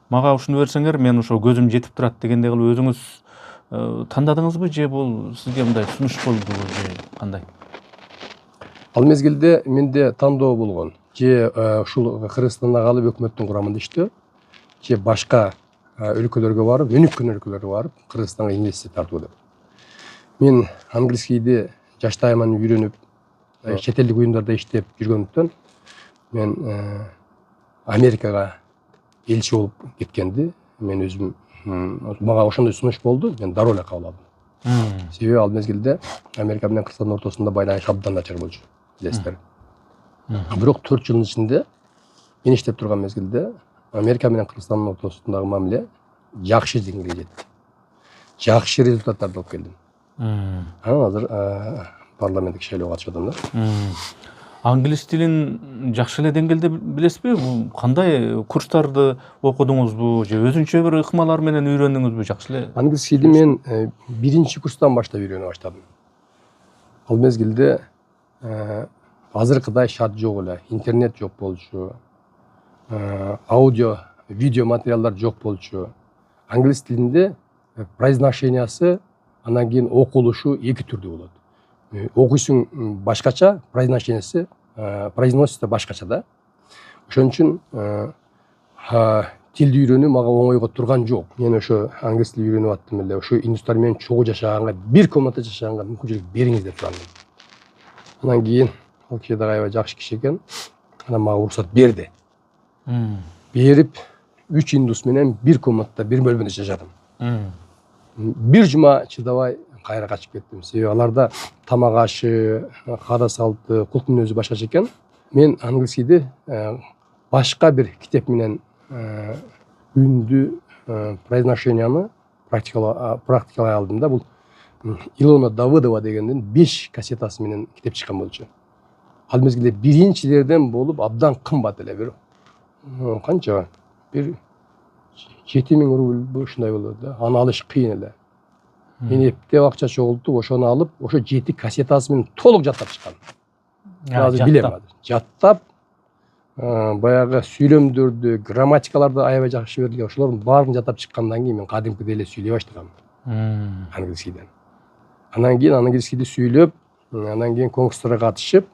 мага ушуну берсеңер, мен ошо көзүм жетип турат дегендей кылып өзүңүз тандадыңызбы, же бул сизге мындай сунуш болдубу, же кандай? Ал мезгилде менде тандоо болгон. Же ушул Кыргызстанда калып өкмөттүн курамында иштөө, же башка өлкөлөргө барып, өнүккөн өлкөлөргө барып, Кыргызстанга инвестиция тартуу деп. Мен английскийди жаштайыман үйрөнүп, чет элдик уюмдарда иштеп жүргөндүктөн мен Америкага элчи болуп кеткенди мен өзүм мага ошондой сунуш болду, мен дароо эле кабыл алдым. Себеби ал мезгилде Америка менен Кыргызстандын ортосунда байланыш абдан начар болчу, билесиздер. Бирок 4 жылдын ичинде мен иштеп турган мезгилде Америка менен Кыргызстандын ортосундагы мамиле жакшы деңгээлге жетти. Жакшы результаттарды алып келдим. Азыр парламенттик шайлоого катышып атам да. Англис тилин жакшы эле деңгээлде билесизби? Кандай курстарды окудуңузбу же өзүнчө бир ыкмалар менен үйрөндүңүзбү? Жакшы эле. Англис тилди мен биринчи курстан баштап үйрөнө баштадым. Ал мезгилде азыркыдай шарт жок эле, интернет жок болчу, аудио, видео материалдар жок болчу. Англис тилинде произношениясы, анан кийин окулушу эки түрдүү болот. Окуйсуң башкача, произношениясы, произносится башкача да. Ошон үчүн тилди үйрөнүү мага оңойго турган жок. Мен ошо англис тилин үйрөнүп аттым эле. Ошо индустар менен чогуу жашаганга, бир комнатада жашаганга мүмкүнчүлүк бериңиз деп сурандым. Анан кийин ал киши да аябай жакшы киши экен. Анан мага уруксат берди. Берип, 3 индус менен бир комнатада, бир бөлмөдө жашадым. Бир жума чыдабай кайра качып кеттим. Себеби аларда тамак ашы, каада салты, кулк мүнөзү башкача экен. Мен англискийди башка бир китеп менен үндү произношенияны практикалай алдым да. Бул Илона Давыдова дегендин 5 кассетасы менен китеп чыккан болчу. Ал мезгилде биринчилерден болуп абдан кымбат эле, бир канча? Бир 7000 рубль ушундай болот да. Аны алыш кыйын эле. Мен эптеп акча чогултуп, ошону алып, ошо 7 кассетасы менен толук жаттап чыккан. Азыр билем азыр. Жаттап, баягы сүйлөмдөрдү, грамматикаларды аябай жакшы берилген. Ошолордун баарын жаттап чыккандан кийин мен кадимкидей эле сүйлөй баштагам. Англискийден. Анан кийин англискийди сүйлөп, анан кийин конкурстарга катышып,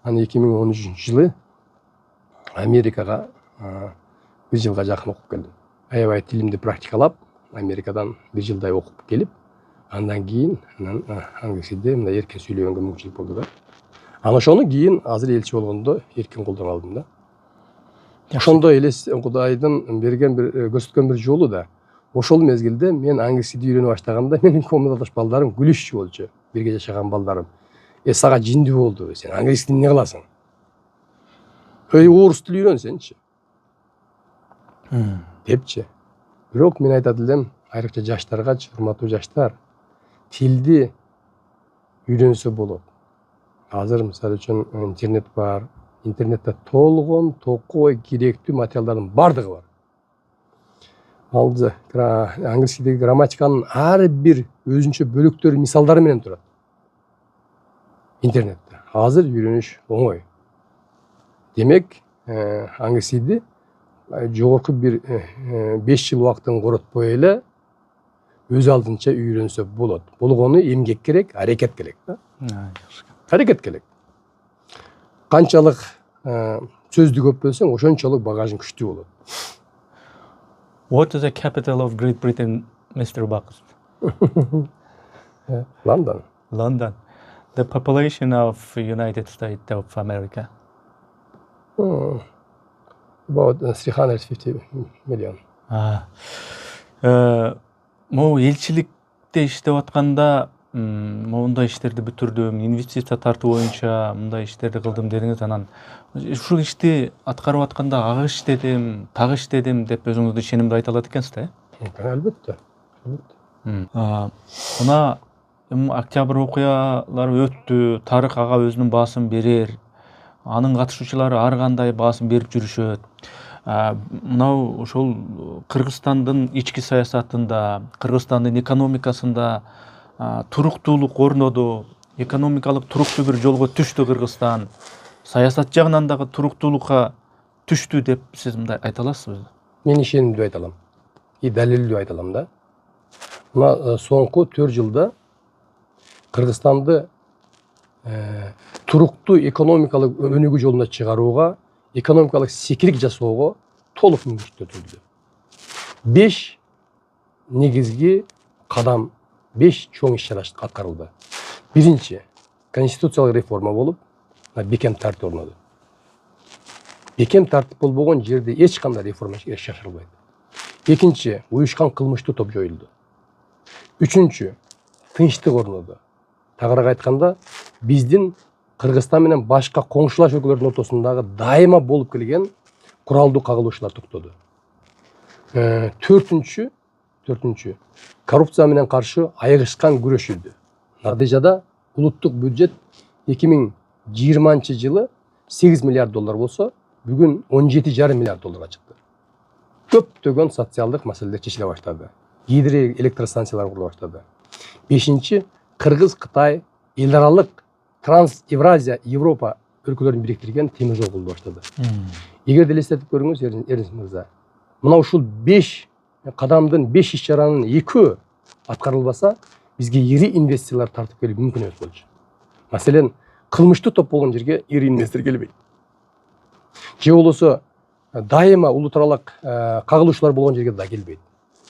анан 2013-жылы Америкага бир жылга жакын окуп келдим. Аябай тилимди практикалап, Америкадан бир жылдай окуп келип, андан кийин англискийди мындай эркен сүйлөгөнгө мүмкүнчүлүк болду да. Анан ошону кийин азыр элчи болгондо эркен колдоно алдым да. Ошондо элес Кудайдын берген бир көрсөткөн бир жолу да. Ошол мезгилде мен англискийди үйрөнө баштаганда менин комнатадаш балдарым күлүшчү болчу. Бирге жашаган балдарым. Сага жиндүү болду, сен англискийди эмне кыласың? Орус тили үйрөн сенчи. Депчи. Бирок мен айтат элем, айрыкча жаштаргачы, урматтуу жаштар, тилди үйрөнсө болот. Азыр мисалы үчүн интернет бар. Интернетте толгон, токой, керектүү материалдардын бардыгы бар. Алды англискийдеги грамматиканын ар бир өзүнчө бөлүктөрү, мисалдары менен турат. Интернетте. Азыр үйрөнүш оңой. Демек, англискийди жогорку бир 5 жыл убактын коротпой эле өз алдынча үйрөнсө болот. Болгону эмгек керек, аракет керек да. Аракет керек. Канчалык сөздү көп билсең, ошончолук багажың күчтүү болот. What is the capital of Great Britain, Mr. Bucks? London. London. The population of United States of America? About 350 million. Могу элчиликте иштеп атканда мындай иштерди бүтүрдүм, инвестиция тартуу боюнча мындай иштерди кылдым дедиңиз. Анан ушул ишти аткарып атканда ага иштедим, так иштедим деп өзүңүздү ишенимдүү айта алат экенсиз да? Албетте. Мына октябрь окуялары өттү, тарых ага өзүнүн баасын берер. Анын катышуучулары ар кандай баасын берип жүрүшөт. Мынау ошол Кыргызстандын ички саясатында, Кыргызстандын экономикасында туруктуулук орноду, экономикалык туруктуу бир жолго түштү Кыргызстан. Саясат жагынан дагы туруктуулукка түштү деп сиз мындай айта аласызбы? Мен ишенимдүү айта алам. Далилдүү айта алам да. Мына соңку 4 жылда Кыргызстанды туруктуу экономикалык өнүгүү жолуна чыгарууга, экономикалык секирик жасоого толук мүмкүнчүлүктөр түздү. 5 негизги кадам, 5 чоң иш чара аткарылды. Биринчи, конституциялык реформа болуп, бекем тартип орноду. Бекем тартип болбогон жерде эч кандай реформа чачырылбайт. Экинчи, уюшкан кылмыштуу топ жоюлду. Үчүнчү, тынчтык орноду. Тагыраак айтканда, биздин Кыргызстан менен башка коңшулаш өлкөлөрдүн ортосундагы дайыма болуп келген куралдуу кагылышуулар токтоду. Төртүнчү, коррупция менен каршы айыгышкан күрөшүлдү. Натыйжада улуттук бюджет 2020 жылы 8 миллиард доллар болсо, бүгүн 17,5 миллиард долларга чыкты. Көптөгөн социалдык маселелер чечиле баштады. Гидро электростанциялар курula баштады. 5-чи Кыргыз, Кытай, эл аралык Транс-Евразия, Европа өлкөлөрүн бириктирген темир жол курula баштады. Эгер элестетип көрүңүз, Эрнис мырза, мына ушул 5 кадамдын 5 иш-чаранын 2 аткарылбаса, бизге ири инвестициялар тартып келип мүмкүн эмес болчу. Маселен, кылмыштуу топ болгон жерге ири инвестор келбейт. Же болбосо дайыма улуттаралык кагылышуулар болгон жерге да келбейт.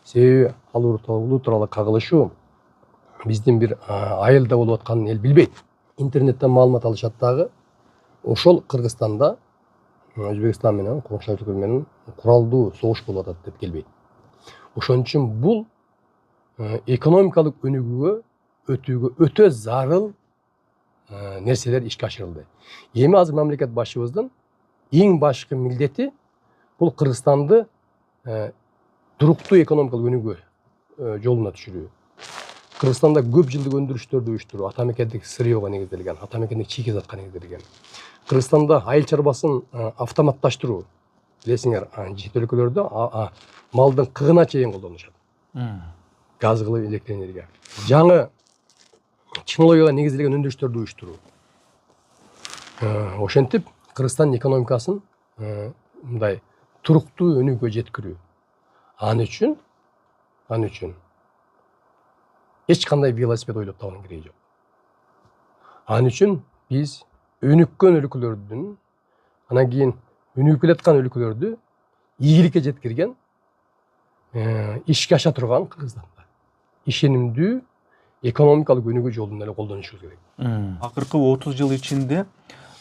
Себеби ал улуттаралык кагылышуу биздин бир айылда болуп атканын эл билбейт. Интернеттен маалымат алышат дагы. Ошол Кыргызстанда Өзбекстан менен коңшу өлкөлөр менен куралдуу согуш болуп атат деп келбейт. Ошон үчүн бул экономикалык өнүгүүгө өтүүгө өтө зарыл нерселер ишке ашырылды. Эми азыр мамлекет башчыбыздын эң башкы милдети бул Кыргызстанды туруктуу экономикалык өнүгүү жолуна түшүрүү. Кыргызстанда көп жылдык өндүрүштөрдү уюштуруу, атамекендик сырьёго негизделген, атамекендик чийгизатка негизделген. Кыргызстанда айыл чарбасын автоматташтыруу. Билесиңер, чет өлкөлөрдө малдын кыгына чейин колдонушат. Газ кылып, электр энергия. Жаңы технологияга негизделген өндүрүштөрдү уюштуруу. Ошентип Кыргызстан экономикасын мындай туруктуу өнүгүүгө жеткирүү. Ан үчүн эч кандай велосипед ойлоп табуунун кереги жок. Ан үчүн биз өнүккөн өлкөлөрдүн, анан кийин өнүгүп келаткан өлкөлөрдү ийгиликке жеткирген, ишке аша турган Кыргызстанда ишенимдүү экономикалык өнүгүү жолун эле колдонушубуз керек. Акыркы 30 жыл ичинде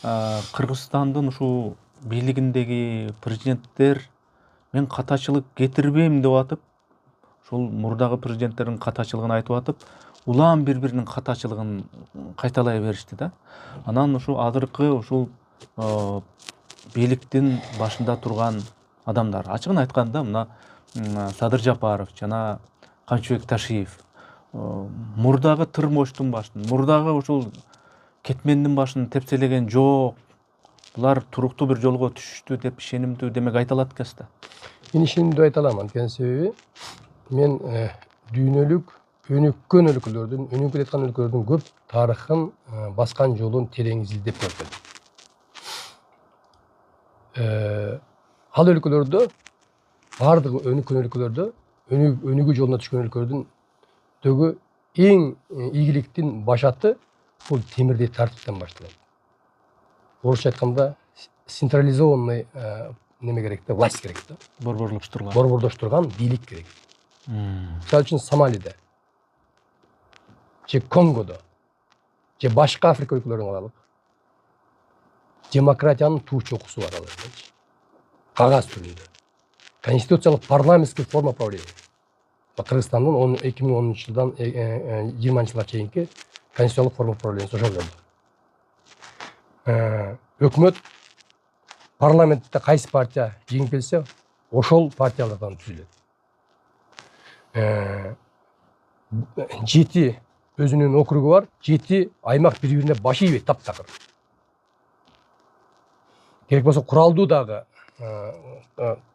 Кыргызстандын ушул бийлигиндеги президенттер мен катачылык кетирбейм деп атып, ушул мурдагы президенттердин катачылыгын айтып атып, улам бири-биринин катачылыгын кайталай беришти да. Анан ушул азыркы ушул бийликтин башында турган адамдар, ачыгын айтканда, мына Садыр Жапаров жана Камчыбек Ташиев мурдагы тырмоштун башын, мурдагы ушул кетмендин башын тепселеген жок. Булар туруктуу бир жолго түшүштү деп ишенимдүү демек айта алат экенсиз да. Мен ишенимдүү айта алам, анткени себеби мен дүйнөлүк өнүккөн өлкөлөрдүн, өнүгүп келаткан өлкөлөрдүн көп тарыхын баскан жолун терең изилдеп көрдүм. Ал өлкөлөрдө, бардык өнүккөн өлкөлөрдө, өнүгүү жолуна түшкөн өлкөлөрдүн дөгү эң ийгиликтин башаты бул темирдей тартиптен башталат. Орусча айтканда централизованный неме керек да, власть керек да. Борбордоштурган бийлик керек. Мисалы үчүн Сомалиде, же Конгодо, же башка Африка өлкөлөрүн алалык. Демократиянын туу чокусу бар аларда. Кагаз түрүндө. Конституциялык парламенттик форма правления. Кыргызстандын 2010 жылдан 20 жылга чейинки конституциялык форма правлениеси ошол жолдо. Өкмөт парламентте кайсы партия жеңип келсе, ошол партиялардан түзүлөт. 7 өзүнүн округу бар, 7 аймак бири-бирине баш ийбейт, таптакыр. Керек болсо куралдуу дагы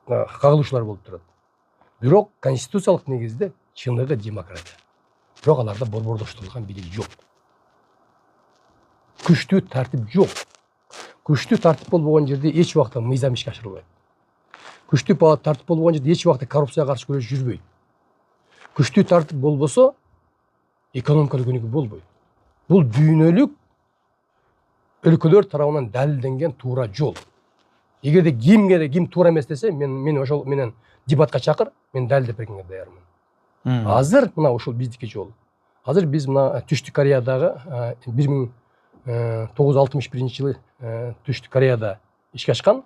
кагылышуулар болуп турат. Бирок конституциялык негизде чыныгы демократия. Бирок аларда борбордоштурулган бийлик жок. Күчтүү тартип жок. Күчтүү тартип болбогон жерде эч убакта мыйзам ишке ашырылбайт. Күчтүү тартип болбогон жерде эч убакта коррупцияга каршы күрөш жүрбөйт. Күчтүү тартип болбосо экономикалык өнүгүү болбойт. Бул дүйнөлүк өлкөлөр тарабынан далилденген туура жол. Эгерде ким туура эмес десе, мен ошол менен дебатка чакыр, мен далилдеп бергенге даярмын. Азыр мына ушул биздики жол. Азыр биз мына Түштүк Кореядагы 1961 жылы Түштүк Кореяда ишке ашкан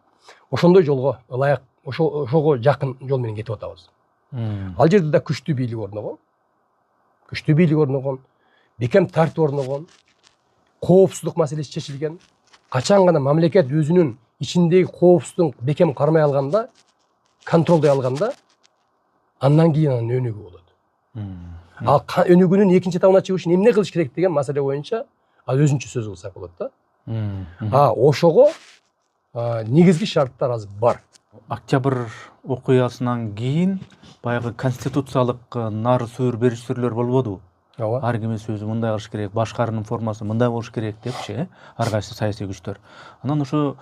ошондой жолго ылайык, ошого жакын жол менен кетип атабыз. Ал жерде да күчтүү бийлик орногон, бекем тартип орногон, коопсуздук маселеси чечилген. Качан гана мамлекет өзүнүн ичиндеги коопсуздук бекем кармай алганда, контролдой алганда, андан кийин өнүгүү болот. Ал өнүгүүнүн экинчи этабына чыгыш үчүн эмне кылыш керек деген маселе боюнча өзүнчө сөз кылсак болот да. Ошого негизги шарттар азыр бар. Октябрь окуясынан кийин баягы конституциялык нар суур бериштирүүлөр болбодубу? Ооба. Ар ким өзү мындай кылыш керек, башкаруунун формасы мындай болуш керек депчи, ар кайсы саясий күчтөр. Анан ошо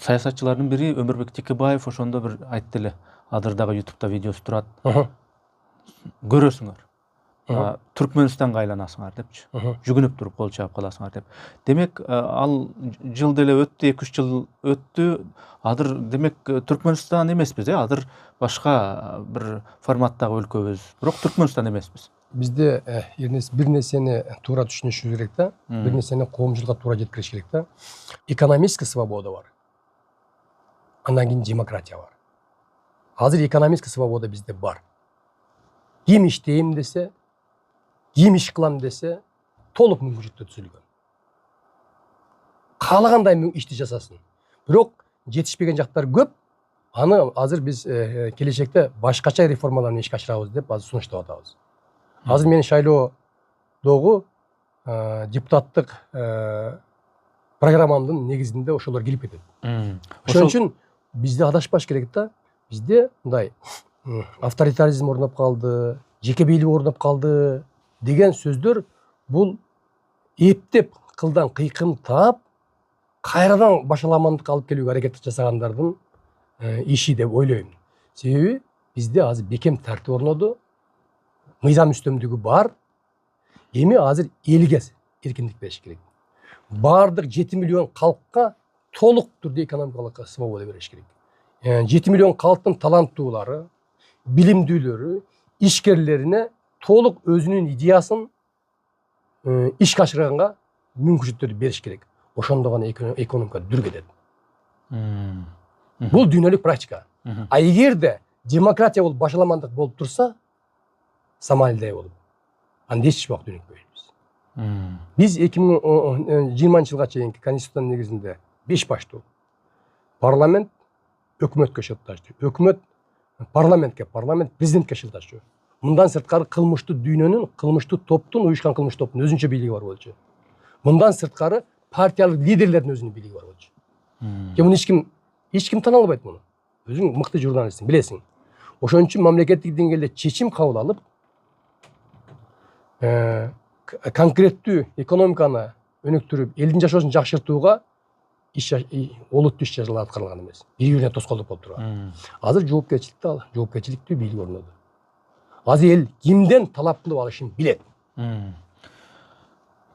саясатчылардын бири Өмүрбек Текебаев ошондо бир айтты эле. Азыр дагы YouTube'да видеосу турат. Көрөсүңөр. Түркмөнстанга айланасыңар депчи. Жүгүнүп туруп кол чаап каласыңар деп. Демек, ал жыл деле өттү, 2-3 жыл өттү. Азыр демек Түркмөнстан эмеспиз, азыр башка бир форматтагы өлкөбүз. Бирок Түркмөнстан эмеспиз. Бизде бир нерсени туура түшүнүшүбүз керек да. Бир нерсени коомчулукка туура жеткириш керек да. Экономический свобода бар. Андан кийин демократия бар. Азыр экономический свобода бизде бар. Ким иштейм десе, ким иш кылам десе, толук мүмкүнчүлүктөр түзүлгөн. Каалагандай ишти жасасын. Бирок жетишпеген жактар көп. Аны азыр биз келечекте башкача реформаларды ишке ашырабыз деп азыр сунуштап атабыз. Азыр менин шайлоодогу депутаттык программамдын негизинде ошолор келип кетет. Ошон үчүн бизде адашпаш керек да. Бизде мындай авторитаризм орноп калды, жеке бийлик орноп калды деген сөздөр бул эптеп кылдан кыйкым таап, кайрадан башаламандыкка алып келүүгө аракет жасагандардын иши деп ойлойм. Себеби бизде азыр бекем тартип орноду, мыйзам үстөмдүгү бар. Эми азыр элге эркиндик бериш керек. Бардык 7 миллион калкка толук түрдө экономикалык свобода бериш керек. 7 миллион калктын таланттуулары, билимдүүлөрү, ишкерлерине толук өзүнүн идеясын ишке ашырганга мүмкүнчүлүктөрдү бериш керек. Ошондо гана экономика дүр кетет. Бул дүйнөлүк практика. А эгерде демократия болуп башаламандык болуп турса, Сомалидай болуп, анда эч убакыт өнүкпөйбүз. Биз 2020 жылга чейинки конституциянын негизинде 5 баштуу. Парламент өкмөткө шылташтуу, өкмөт парламентке, парламент президентке шылташтуу. Мындан сырткары кылмыштуу дүйнөнүн, кылмыштуу топтун, уюшкан кылмыштуу топтун өзүнчө бийлиги бар болчу. Мындан сырткары партиялык лидерлердин өзүнүн бийлиги бар болчу. Муну эч ким тана албайт муну. Өзүң мыкты журналистсиң, билесиң. Ошон үчүн мамлекеттик деңгээлде чечим кабыл алып, конкреттүү экономиканы өнүктүрүп, элдин жашоосун жакшыртууга олуттуу иш чаралар аткарылган эмес. Бири-бирине тоскоолдук болуп турган. Азыр жоопкерчиликтүү бийлик орноду. Азыр эл кимден талап кылып алышын билет.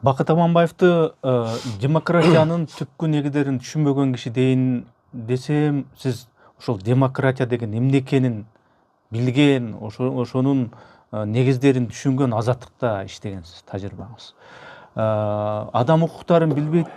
Бакыт Аманбаевди демократиянын түпкү негиздерин түшүнбөгөн киши дейин десем, сиз ошол демократия деген эмне экенин билген, ошонун негиздерин түшүнгөн азаттыкта иштегенсиз, тажрыйбаңыз. Адам укуктарын билбейт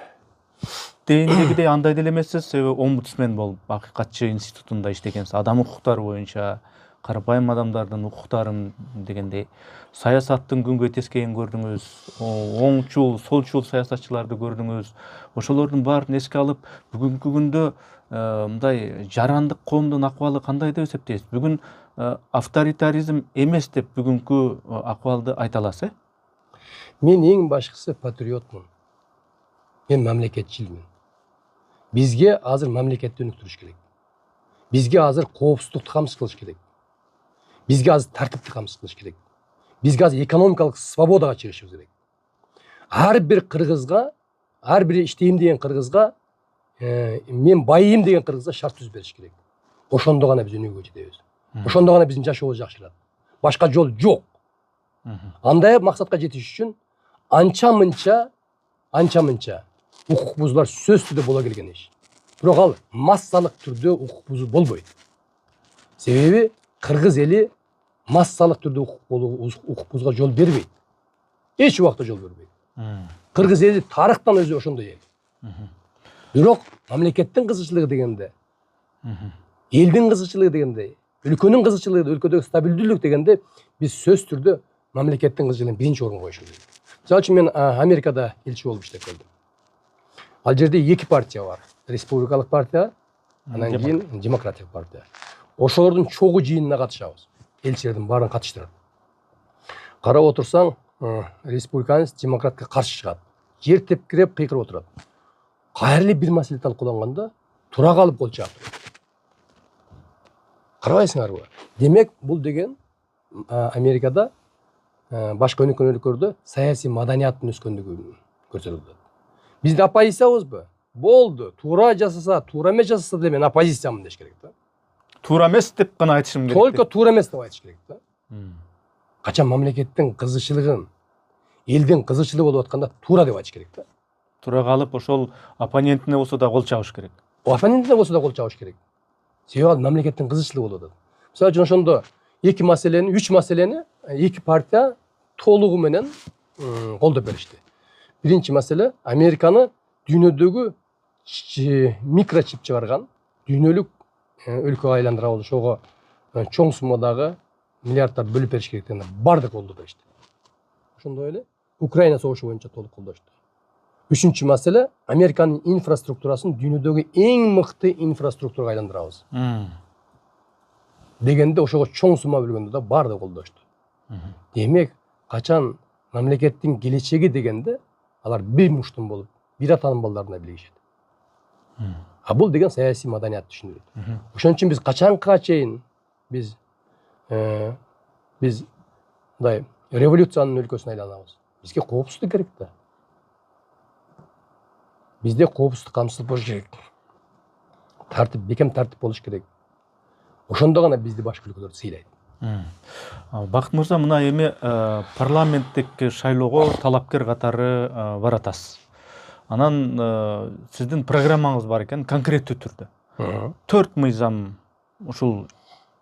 дегендегидей андай деле эмессиз, себеби омбудсмен болуп, акыйкатчы институтунда иштегенсиз. Адам укуктары боюнча, карапайым адамдардын укуктарын дегендей, саясаттын күнгөй тескейин көрдүңүз, оңчул, солчул саясатчыларды көрдүңүз. Ошолордун баарын эске алып, бүгүнкү күндө мындай жарандык коомдун акыбалы кандай деп эсептейсиз? Бүгүн авторитаризм эмес деп бүгүнкү акыбалды айта аласыз, Мен эң башкысы патриотмун. Мен мамлекетчилмин. Бизге азыр мамлекетти өнүктүрүш керек. Бизге азыр коопсуздукту камсыз кылыш керек. Бизге азыр тартипти камсыз кылыш керек. Бизге азыр экономикалык свободага чыгышыбыз керек. Ар бир кыргызга, ар бир иштейм деген кыргызга, мен байыйм деген кыргызга шарт түзүп бериш керек. Ошондо гана биз өнүгүүгө жетебиз. Ошондо гана биздин жашообуз жакшырат. Башка жол жок. Андай максатка жетиш үчүн анча-мынча укук бузуулар сөзсүз түрдө боло келген иш. Бирок ал массалык түрдө укук бузуу болбойт. Себеби кыргыз эли массалык түрдө укук бузууга жол бербейт. Эч убакта жол бербейт. Кыргыз эли тарыхтан өзү ошондой эл. Бирок мамлекеттин кызыкчылыгы дегенде, элдин кызыкчылыгы дегенде, өлкөнүн кызыкчылыгы, өлкөдөгү стабилдүүлүк дегенде биз сөзсүз түрдө мамлекеттин кызыкчылыгын биринчи орунга коюшубуз керек. Мисалы үчүн мен Америкада элчи болуп иштеп келдим. Ал жерде эки партия бар. Республикалык партия, анан кийин демократиялык партия. Ошолордун чогуу жыйынына катышабыз. Элчилердин баарын катыштырат. Қарап отырсаң, республиканец демократқа қарсы шығады. Жер тепкіреп қиқырып отырады. Қайырлы бір мәселе талқыланғанда тұра қалып қол шағып. Қарабайсыңар ғой. Демек, бұл деген Америкада башқа өлкөлөрдө саяси маданияттын өскөндүгүн көрсөтүлөт. Бизде оппозициябызбы? Болды. Тура жасаса, тура эмес жасаса деле мен оппозициямын деш керек да. Туура эмес деп гана айтышым керек. Только тура эмес деп айтыш керек да. Качан мамлекеттин кызыкчылыгын, элдин кызыкчылыгы болуп атканда тура деп айтыш керек да. Тура калып ошол оппонентине болсо да кол чабыш керек. Оппонентине болсо да кол чабыш керек. Себеби ал мамлекеттин кызыкчылыгы болуп атат. Мисалы үчүн ошондо үч маселени эки партия толугу менен колдоп беришти. Биринчи маселе Американы дүйнөдөгү микрочип чыгарган дүйнөлүк өлкөгө айландырабыз, ошого чоң суммадагы миллиарддар бөлүп бериш керектигине бардык колдоп беришти. Ошондой эле Украина согушу боюнча толук колдошту. Үчүнчү маселе Американын инфраструктурасын дүйнөдөгү эң мыкты инфраструктурага айландырабыз. Дегенде ошого чоң сумма бөлгөндө да бардык колдошту. Демек, качан мамлекеттин келечеги дегенде алар бир муштум болуп, бир атанын балдарына билишет. А бул деген саясий маданиятты түшүндүрөт. Ошон үчүн биз качанга чейин биз мындай революциянын өлкөсүнө айланабыз. Бизге коопсуздук керек да. Бизде коопсуздук камсыз болуш керек. Тартип, бекем тартип болуш керек. Ошондо гана бизди башка өлкөлөр сыйлайт. Бакыт мырза, мына эми парламенттик шайлоого талапкер катары баратасыз. Анан сиздин программаңыз бар экен, конкреттүү түрдө. 4 мыйзам ушул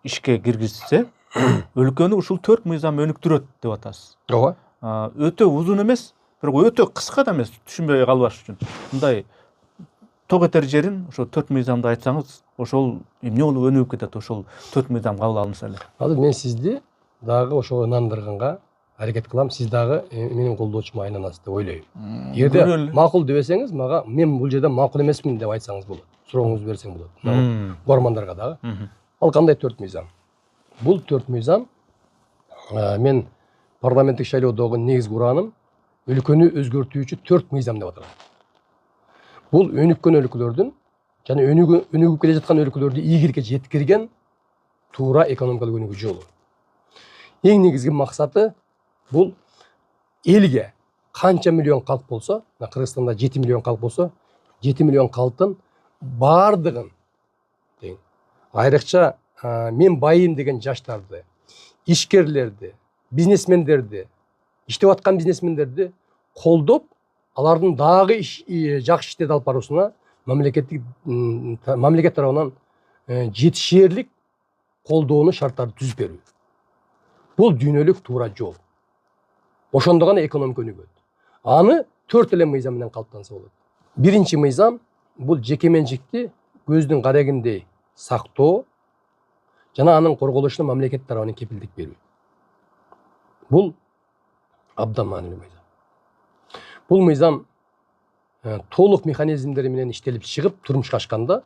ишке киргизилсе, өлкөнү ушул 4 мыйзам өнүктүрөт деп атасыз. Ооба. Өтө узун эмес, бирок өтө кыска да эмес, түшүнбөй калбаш үчүн. Мындай ток этер жерин ошо 4 мыйзамды айтсаңыз, ошол эмне болуп өнүгүп кетет, ошол 4 мыйзам кабыл алынса эле. Азыр мен сизди дагы ошого ынандырганга аракет кылам, сиз дагы менин колдоочума айланасыз деп ойлойм. Эгерде макул дебесеңиз, мага мен бул жерде макул эмесмин деп айтсаңыз болот. Сурооңузду берсең болот. Көрөрмандарга дагы. Ал кандай 4 мыйзам? Бул 4 мыйзам мен парламенттик шайлоодогу негизги урааным өлкөнү өзгөртүүчү 4 мыйзам деп аталат. Бул өнүккөн өлкөлөрдүн жана өнүгүп келе жаткан өлкөлөрдү ийгиликке жеткирген туура экономикалык өнүгүү жолу. Эң негизги максаты бул элге канча миллион калк болсо, Кыргызстанда 7 миллион калк болсо, 7 миллион калктын бардыгын тең. Айрыкча мен байым деген жаштарды, ишкерлерди, бизнесмендерди, иштеп аткан бизнесмендерди колдоп, алардын дагы жакшы иштерди алып баруусуна мамлекет тарабынан жетишээрлик колдоону шарттарды түзүп берүү. Бул дүйнөлүк туура жол. Ошондо гана экономика өнүгөт. Аны 4 эле мыйзам менен калыптанса болот. Биринчи мыйзам бул жеке менчикти көздүн карегиндей сактоо жана анын корголушуна мамлекет тарабынан кепилдик берүү. Бул абдан маанилүү мыйзам. Бул мыйзам толук механизмдери менен иштелип чыгып турмушка ашканда,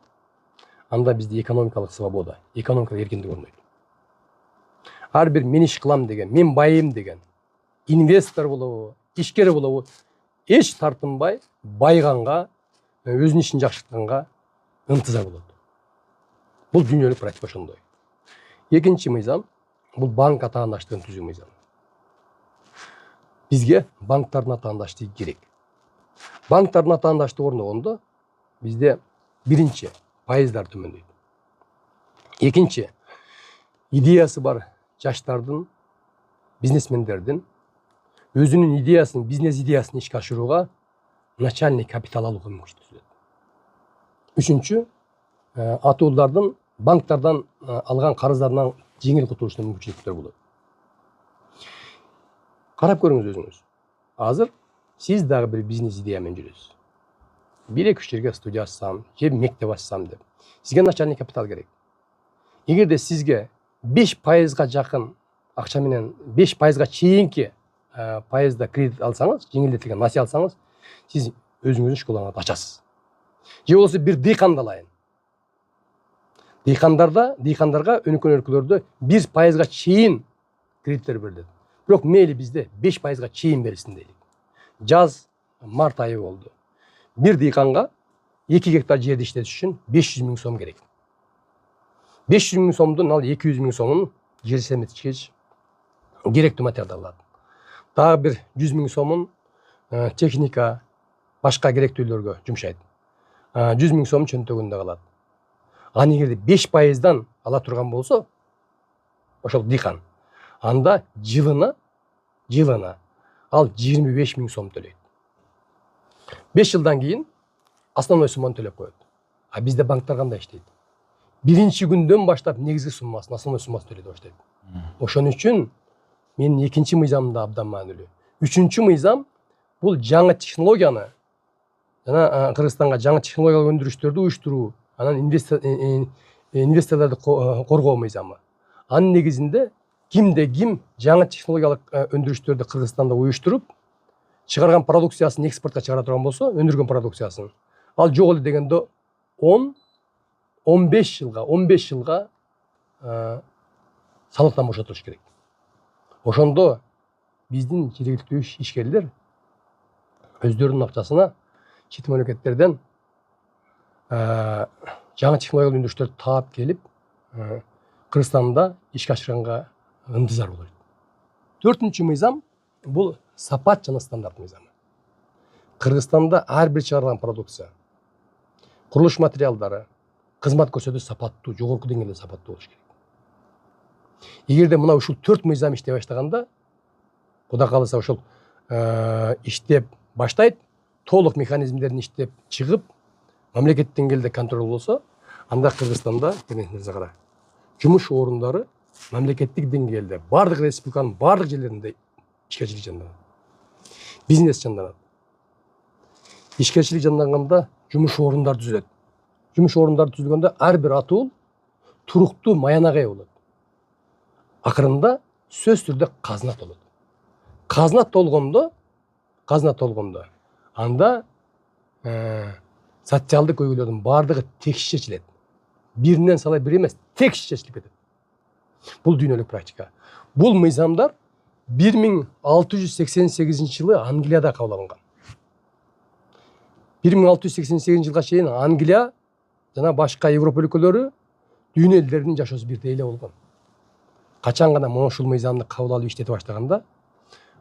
анда бизде экономикалык свобода, экономикалык эркиндик орнойт. Ар бир мен иш кылам деген, мен байым деген, инвестор болобу, ишкер болобу, эч тартынбай байганга, өзүнүн ишин жакшыртканга ынтызар болот. Бул дүйнөлүк практика ошондой. Экинчи мыйзам бул банк атаандаштыгын түзүү мыйзам. Бизге банктардын атаандаштыгы керек. Банктардын атаандаштыгы орногондо бизде биринчи пайыздар төмөндөйт. Экинчи идеясы бар жаштардын, бизнесмендердин өзүнүн идеясын, бизнес идеясын ишке ашырууга начальный капитал алууга мүмкүнчүлүк түзөт. Үчүнчү атуулардын банктардан алган карыздарынан жеңил кутулушуна мүмкүнчүлүктөр болот. Карап көрүңүз өзүңүз. Азыр сиз дагы бир бизнес идея менен жүрөсүз. 1-2 жерге студия ачсам, же мектеп ачсам деп. Сизге начальный капитал керек. Эгерде сизге 5%га жакын акча менен 5%га чейинки пайызда кредит алсаңыз, жеңилдетилген насыя алсаңыз, сиз өзүңүздүн школаңызды ачасыз. Же болбосо бир дыйканды алайын. Дыйкандарга өнүккөн өлкөлөрдө 1%га чейин кредиттер берилет. Бирок мейли бизде 5%га чейин берилсин дейли. Жаз март айы болду. Бир дыйканга 2 гектар жерди иштетиш үчүн 500 миң сом керек. 500 миң сомдун ал 200 миң сомун жер семетишкеч керектүү материалдар алат. Дагы бир 100 миң сомун техника, башка керектүүлөргө жумшайт. 100 миң сом чөнтөгүндө калат. Аны эгерде 5%дан ала турган болсо, ошол дыйкан, анда жылына ал 25 миң сом төлөйт. 5 жылдан кийин основной сумманы төлөп коет. А бизде банктар кандай иштейт? Биринчи күндөн баштап негизги суммасын, основной суммасын төлөй баштайт. Ошон үчүн менин экинчи мыйзамым да абдан маанилүү. Үчүнчү мыйзам бул жаңы технологияны жана Кыргызстанга жаңы технологиялык өндүрүштөрдү уюштуруу, анан инвесторлорду коргоо мыйзамы. Анын негизинде кимде ким жаңы технологиялык өндүрүштөрдү Кыргызстанда уюштуруп, чыгарган продукциясын экспортко чыгара турган болсо, өндүргөн продукциясын, ал жок эле дегенде 10-15 жылга салыктан бошотулуш керек. Ошондо биздин жергиликтүү ишкерлер өздөрүнүн акчасына чет мамлекеттерден жаңы технологиялык өндүрүштөрдү таап келип, Кыргызстанда ишке ашырганга ынтызар болот. 4-нчү мыйзам бул сапат жана стандарт мыйзамы. Кыргызстанда ар бир чыгарылган продукция, курулуш материалдары, кызмат көрсөтүү сапаттуу, жогорку деңгээлде сапаттуу болуш керек. Эгерде мына ушул 4 мыйзам иштей баштаганда, Кудай кааласа ошол иштеп баштайт, толук механизмдерин иштеп чыгып, мамлекеттик деңгээлде контроль болсо, анда Кыргызстанда кара жумуш орундары мамлекеттик деңгээлде бардык республиканын бардык жерлеринде ишкерчилик жанданат. Бизнес жанданат. Ишкерчилик жанданганда жумуш орундары түзүлөт. Жумуш орундары түзүлгөндө ар бир атуу туруктуу маянага ээ болот. Акырында сөз түрдө казына толот. Казына толгондо анда социалдык көйгөйлөрдүн бардыгы текши чечилет. Биринен салай бир эмес, текши чечилип кетет. Бул дүйнөлүк практика. Бул мыйзамдар 1688 жылы Англияда кабыл алынган. 1688 жылга чейин Англия жана башка Европа өлкөлөрү дүйнө элдеринин жашоосу бирдей эле болгон. Качан гана мына ушул мыйзамды кабыл алып иштете баштаганда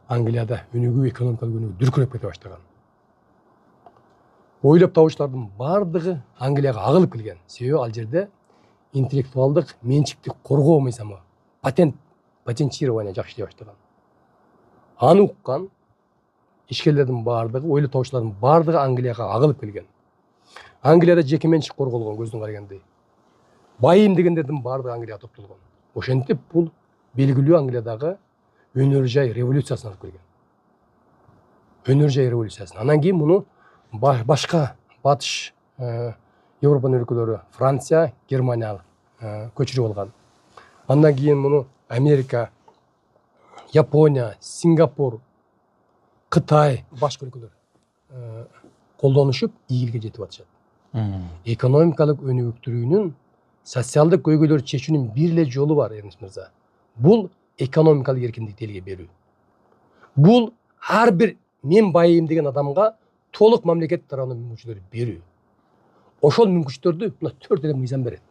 Англияда өнүгүү, экономикалык өнүгүү дүркүрөп кете баштаган. Ойлоп табуучулардын бардыгы Англияга агылып келген. Себеби ал жерде интеллектуалдык менчикти коргоо мыйзамы, патентирование жакшы иштей баштаган. Аны уккан ишкерлердин бардыгы, ойлоп табуучулардын бардыгы Англияга агылып келген. Англияда жеке менчик корголгон көздөн карагандай. Байым дегендердин бардыгы Англияга топтолгон. Ошентип бул белгилүү Англиядагы өнөр жай революциясын алып келген. Өнөр жай революциясын. Анан кийин муну башка батыш Европанын өлкөлөрү, Франция, Германия көчүрүп алган. Андан кийин муну Америка, Япония, Сингапур, Кытай, башка өлкөлөр колдонушуп ийгиликке жетип атышат. Экономикалык өнүктүрүүнүн, социалдык көйгөйлөрдү чечүүнүн бир эле жолу бар, Эрнис мырза. Бул экономикалык эркиндикти элге берүү. Бул ар бир мен байым деген адамга толук мамлекет тарабынан мүмкүнчүлүктөрдү берүү. Ошол мүмкүнчүлүктөрдү мына 4 эле мыйзам берет.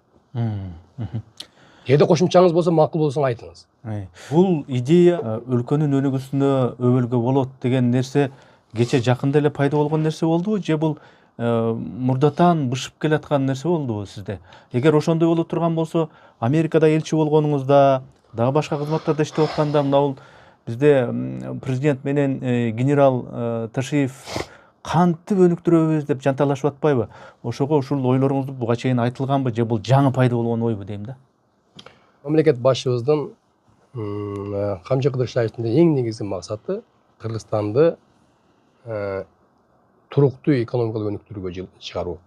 Эгерде кошумчаңыз болсо, макул болсо айтыңыз. Бул идея өлкөнүн өнүгүүсүнө өбөлгө болот деген нерсе кече жакында эле пайда болгон нерсе болдубу, же бул мурдатан бышып келаткан нерсе болдубу сизде? Эгер ошондой боло турган болсо, Америкада элчи болгонуңузда, дагы башка кызматтарда иштеп атканда, мына бул бизде президент менен генерал Ташиев кантип өнүктүрөбүз деп жанталашып атпайбы? Ошого ушул ойлоруңузду буга чейин айтылганбы, же бул жаңы пайда болгон ойбу дейм да? Мамлекет башчыбыздын Камчы Кыдыршаевдин эң негизги максаты Кыргызстанды туруктуу экономикалык өнүктүрүүгө чыгаруу.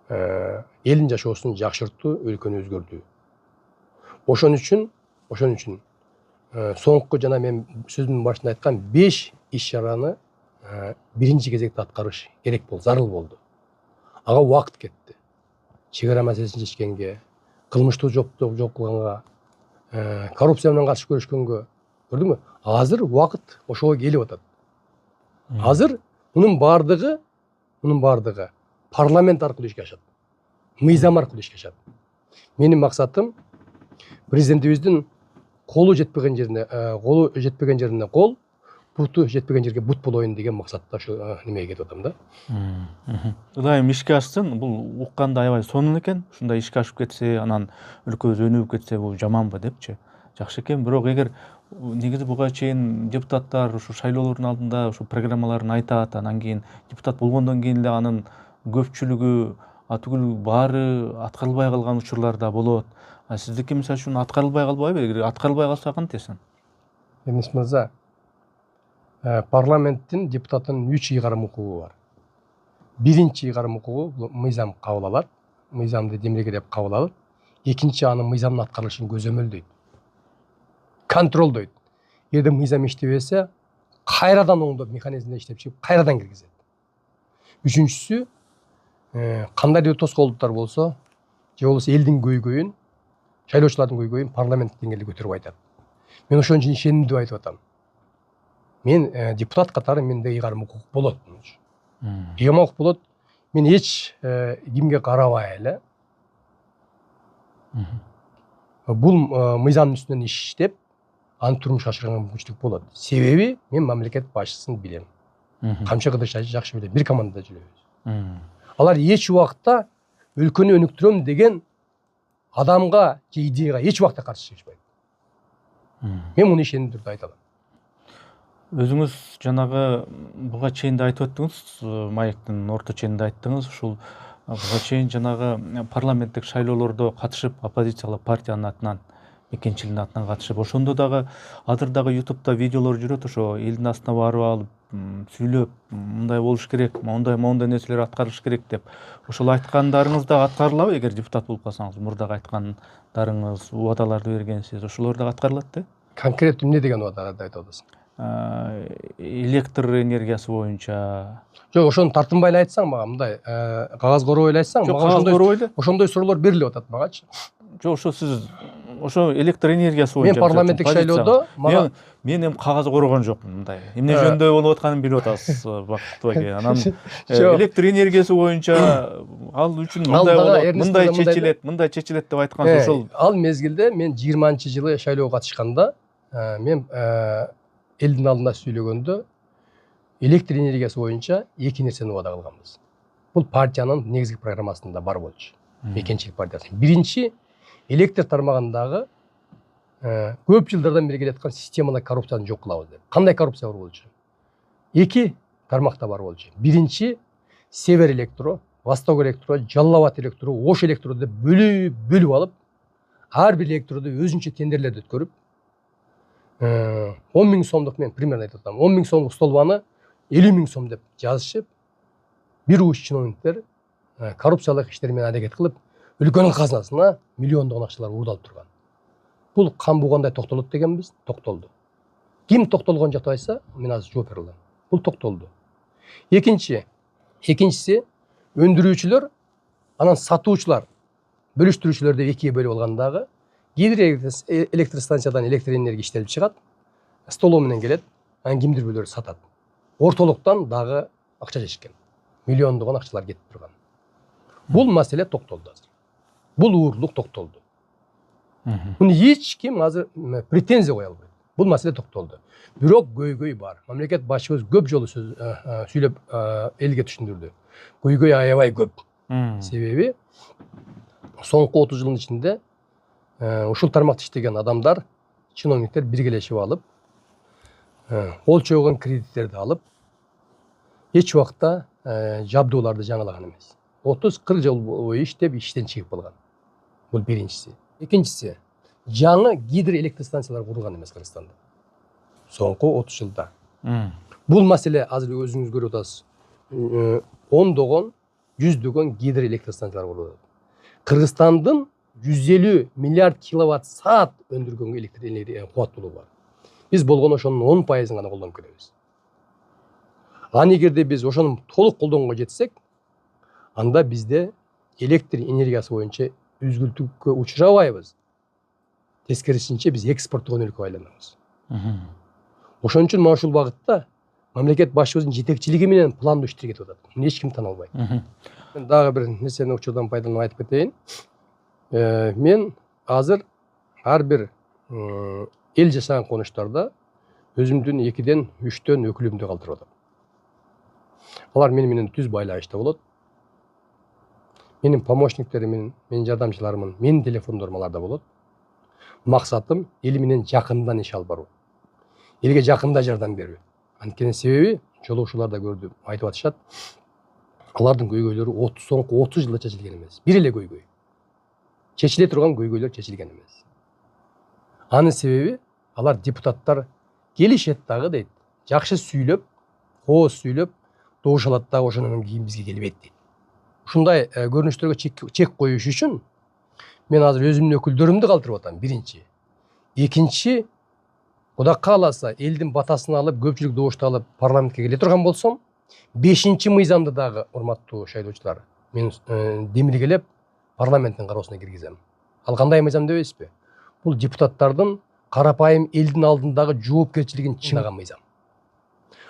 Элдин жашоосун жакшыртуу, өлкөнү өзгөртүү. Ошон үчүн соңку жана мен сөзүмдүн башында айткан 5 иш-чараны биринчи кезекте аткарыш керек болду, зарыл болду. Ага убакыт кетти. Чегара маселесин чечкенге, кылмыштуу жоп кылганга, коррупция менен каршы күрөшкөнгө Көрдүңбү? Азыр убакыт ошого келип атат. Азыр мунун бардыгы парламент аркылуу ишке ашат. Мыйзам аркылуу ишке ашат. Менин максатым президентибиздин колу жетпеген жерине кол, буту жетпеген жерге бут болоюн деген максатта ушу немеге кетип атам да. Ылайым ишке ашсын, бул укканда аябай сонун экен. Ушундай ишке ашып кетсе, анан өлкөбүз өнүгүп кетсе, бул жаманбы депчи. Жакшы экен, бирок эгер негизи буга чейин депутаттар ушу шайлоолордун алдында ушу программаларын айтат, анан кийин депутат болгондон кийин эле анын көпчүлүгү түгүл баары аткарылбай калган учурлар да болот. Сиздики мисалы үчүн аткарылбай калбайбы? Эгер аткарылбай калса кантесин? Эниз мырза, парламенттин депутаттын 3 ыйгарым укугу бар. Биринчи ыйгарым укугу бул мыйзам кабыл алат, мыйзамды демилгелеп кабыл алып, экинчи анын мыйзамдын аткарылышын көзөмөлдөйт, контролдойт. Эгерде мыйзам иштебесе, кайрадан оңдоп механизмде иштеп чыгып, кайрадан киргизет. Үчүнчүсү, кандайдыр тоскоолдуктар болсо, же болбосо элдин көйгөйүн, шайлоочулардын көйгөйүн парламент деңгээлде көтөрүп айтат. Мен ошон үчүн ишенимдүү айтып атам. Мен депутат катары менде ыйгарым укук болот. Ыйгарым укук болот. Мен эч кимге карабай эле бул мыйзамдын үстүнөн иштеп, аны турмушка ашырганга мүмкүнчүлүк болот. Себеби мен мамлекет башчысын билем. Камчы Кыдырчайды жакшы билем. Бир командада жүрөбүз. Алар эч убакта өлкөнү өнүктүрөм деген адамга же идеяга эч убакта каршы чыгышпайт. Мен муну ишенимдүү түрдө айта алам. Өзүңүз жанагы буга чейин да айтып өттүңүз, маектин орто ченинде айттыңыз, ушул буга чейин жанагы парламенттик шайлоолордо катышып, оппозициялык партиянын атынан, Мекенчиликтин атынан катышып, ошондо дагы азыр дагы YouTube'да видеолор жүрөт, ошо элдин астына барып алып, сүйлөп, мындай болуш керек, моундай нерселер аткарылыш керек деп. Ошол айткандарыңыз да аткарылабы, эгер депутат болуп калсаңыз? Мурдагы айткандарыңыз, убадаларды бергенсиз, ошолор да аткарылат да? Конкреттүү эмне деген убадаларды айтып атасың? Электр энергиясы боюнча. Жок, ошону тартынбай эле айтсаң мага, мындай кагаз коробой эле айтсаң, мага ошондой суроолор берилип атат магачы. Жок, ошо сиз ошо электр энергиясы боюнча. Мен парламенттик шайлоодо мен эми кагаз корогон жокмун, мындай. Эмне жөнүндө болуп атканын билип атасыз, Бакыт аке. Анан электр энергиясы боюнча ал үчүн мындай чечилет деп айткансыз, ошол. Ал мезгилде мен 20-жылы шайлоого катышканда, мен элдин алдында сүйлөгөндө электр энергиясы боюнча эки нерсени убада кылганбыз. Бул партиянын негизги программасында бар болчу. Мекенчилик партиясынын. Биринчи, электр тармагындагы көп жылдардан бери келаткан системалык коррупцияны жок кылабыз деп. Кандай коррупция бар болчу? Эки тармакта бар болчу. Биринчи, Север электро, Восток электро, Жалал Абад электро, Ош электро деп бөлүп алып, ар бир электродо өзүнчө тендерлерди өткөрүп, 10 000 сомдук, мен примерно айтып атам, 10 000 сомдук столбаны 50 000 сом деп жазышып, бир уч чиновниктер коррупциялык иштер менен аракет кылып, өлкөнүн казынасына миллиондогон акчалар уурдалып турган. Бул кан бугандай токтолот дегенбиз, токтолду. Ким токтолгон жатпайса, мен азыр жооп бере алам. Бул токтолду. Экинчиси, өндүрүүчүлөр, анан сатуучулар, бөлүштүрүүчүлөр деп экиге бөлүп алгандагы, гидроэлектростанциядан электр энергия иштелип чыгат, столо менен келет, анан кимдир бирөөлөр сатат. Ортолуктан дагы акча чечкен. Миллиондогон акчалар кетип турган. Бул маселе токтолду азыр. Бул уурлук токтолду. Муну эч ким азыр претензия кое албайт. Бул маселе токтолду. Бирок көйгөй бар. Мамлекет башчыбыз көп жолу сүйлөп элге түшүндүрдү. Көйгөй аябай көп. Себеби соңку 30 жылдын ичинде ушул тармакта иштеген адамдар, чиновниктер биргелешип алып, кол чойгон кредиттерди алып, эч убакта жабдууларды жаңылаган эмес. 30-40 жыл бою иштеп, иштен чыгып калган. Бул биринчиси. Экинчиси, жаңы гидроэлектростанциялар курулган эмес Кыргызстанда. Соңку 30 жылда. Бул маселе азыр өзүңүз көрүп атасыз. Ондогон, жүздөгөн гидроэлектростанциялар курулат. Кыргызстандын 150 миллиард киловатт саат өндүргөн электр энергия кубаттуулугу бар. Биз болгону ошонун 10%-ын гана колдонуп келебиз. Аны эгерде биз ошону толук колдонгонго жетсек, анда бизде электр энергиясы боюнча үзгүлтүккө учурабайбыз. Тескерисинче биз экспорттогон өлкөгө айланабыз. Ошон үчүн мына ушул багытта мамлекет башчыбыздын жетекчилиги менен пландуу иштер кетип атат. Муну эч ким тана албайт. Мен дагы бир нерсени учурдан пайдаланып айтып кетейин. Мен азыр ар бир эл жашаган конуштарда өзүмдүн 2ден 3төн өкүлүмдү калтырып атам. Алар менен түз байланышта болот. Менин помощниктерим, менин жардамчыларымын, менин телефондорум аларда болот. Максатым эл менен жакындан иш алып баруу. Элге жакында жардам берүү. Анткени себеби жолугушуулар да көрдүм, айтып атышат. Алардын көйгөйлөрү соңку 30 жылда чечилген эмес. Бир эле көйгөй. Чечиле турган көйгөйлөр чечилген эмес. Анын себеби алар депутаттар келишет дагы дейт. Жакшы сүйлөп, кооз сүйлөп, добуш алат дагы ошондон кийин бизге келбейт дейт. Ушундай көрүнүштөргө чек коюш үчүн мен азыр өзүмдүн өкүлдөрүмдү калтырып атам, биринчи. Экинчи, Кудай кааласа элдин батасын алып, көпчүлүк добушту алып парламентке келе турган болсом, 5-чи мыйзамды дагы, урматтуу шайлоочулар, мен демилгелеп парламенттин кароосуна киргизем. Ал кандай мыйзам дебейсизби? Бул депутаттардын карапайым элдин алдындагы жоопкерчилигин чыңдаган мыйзам.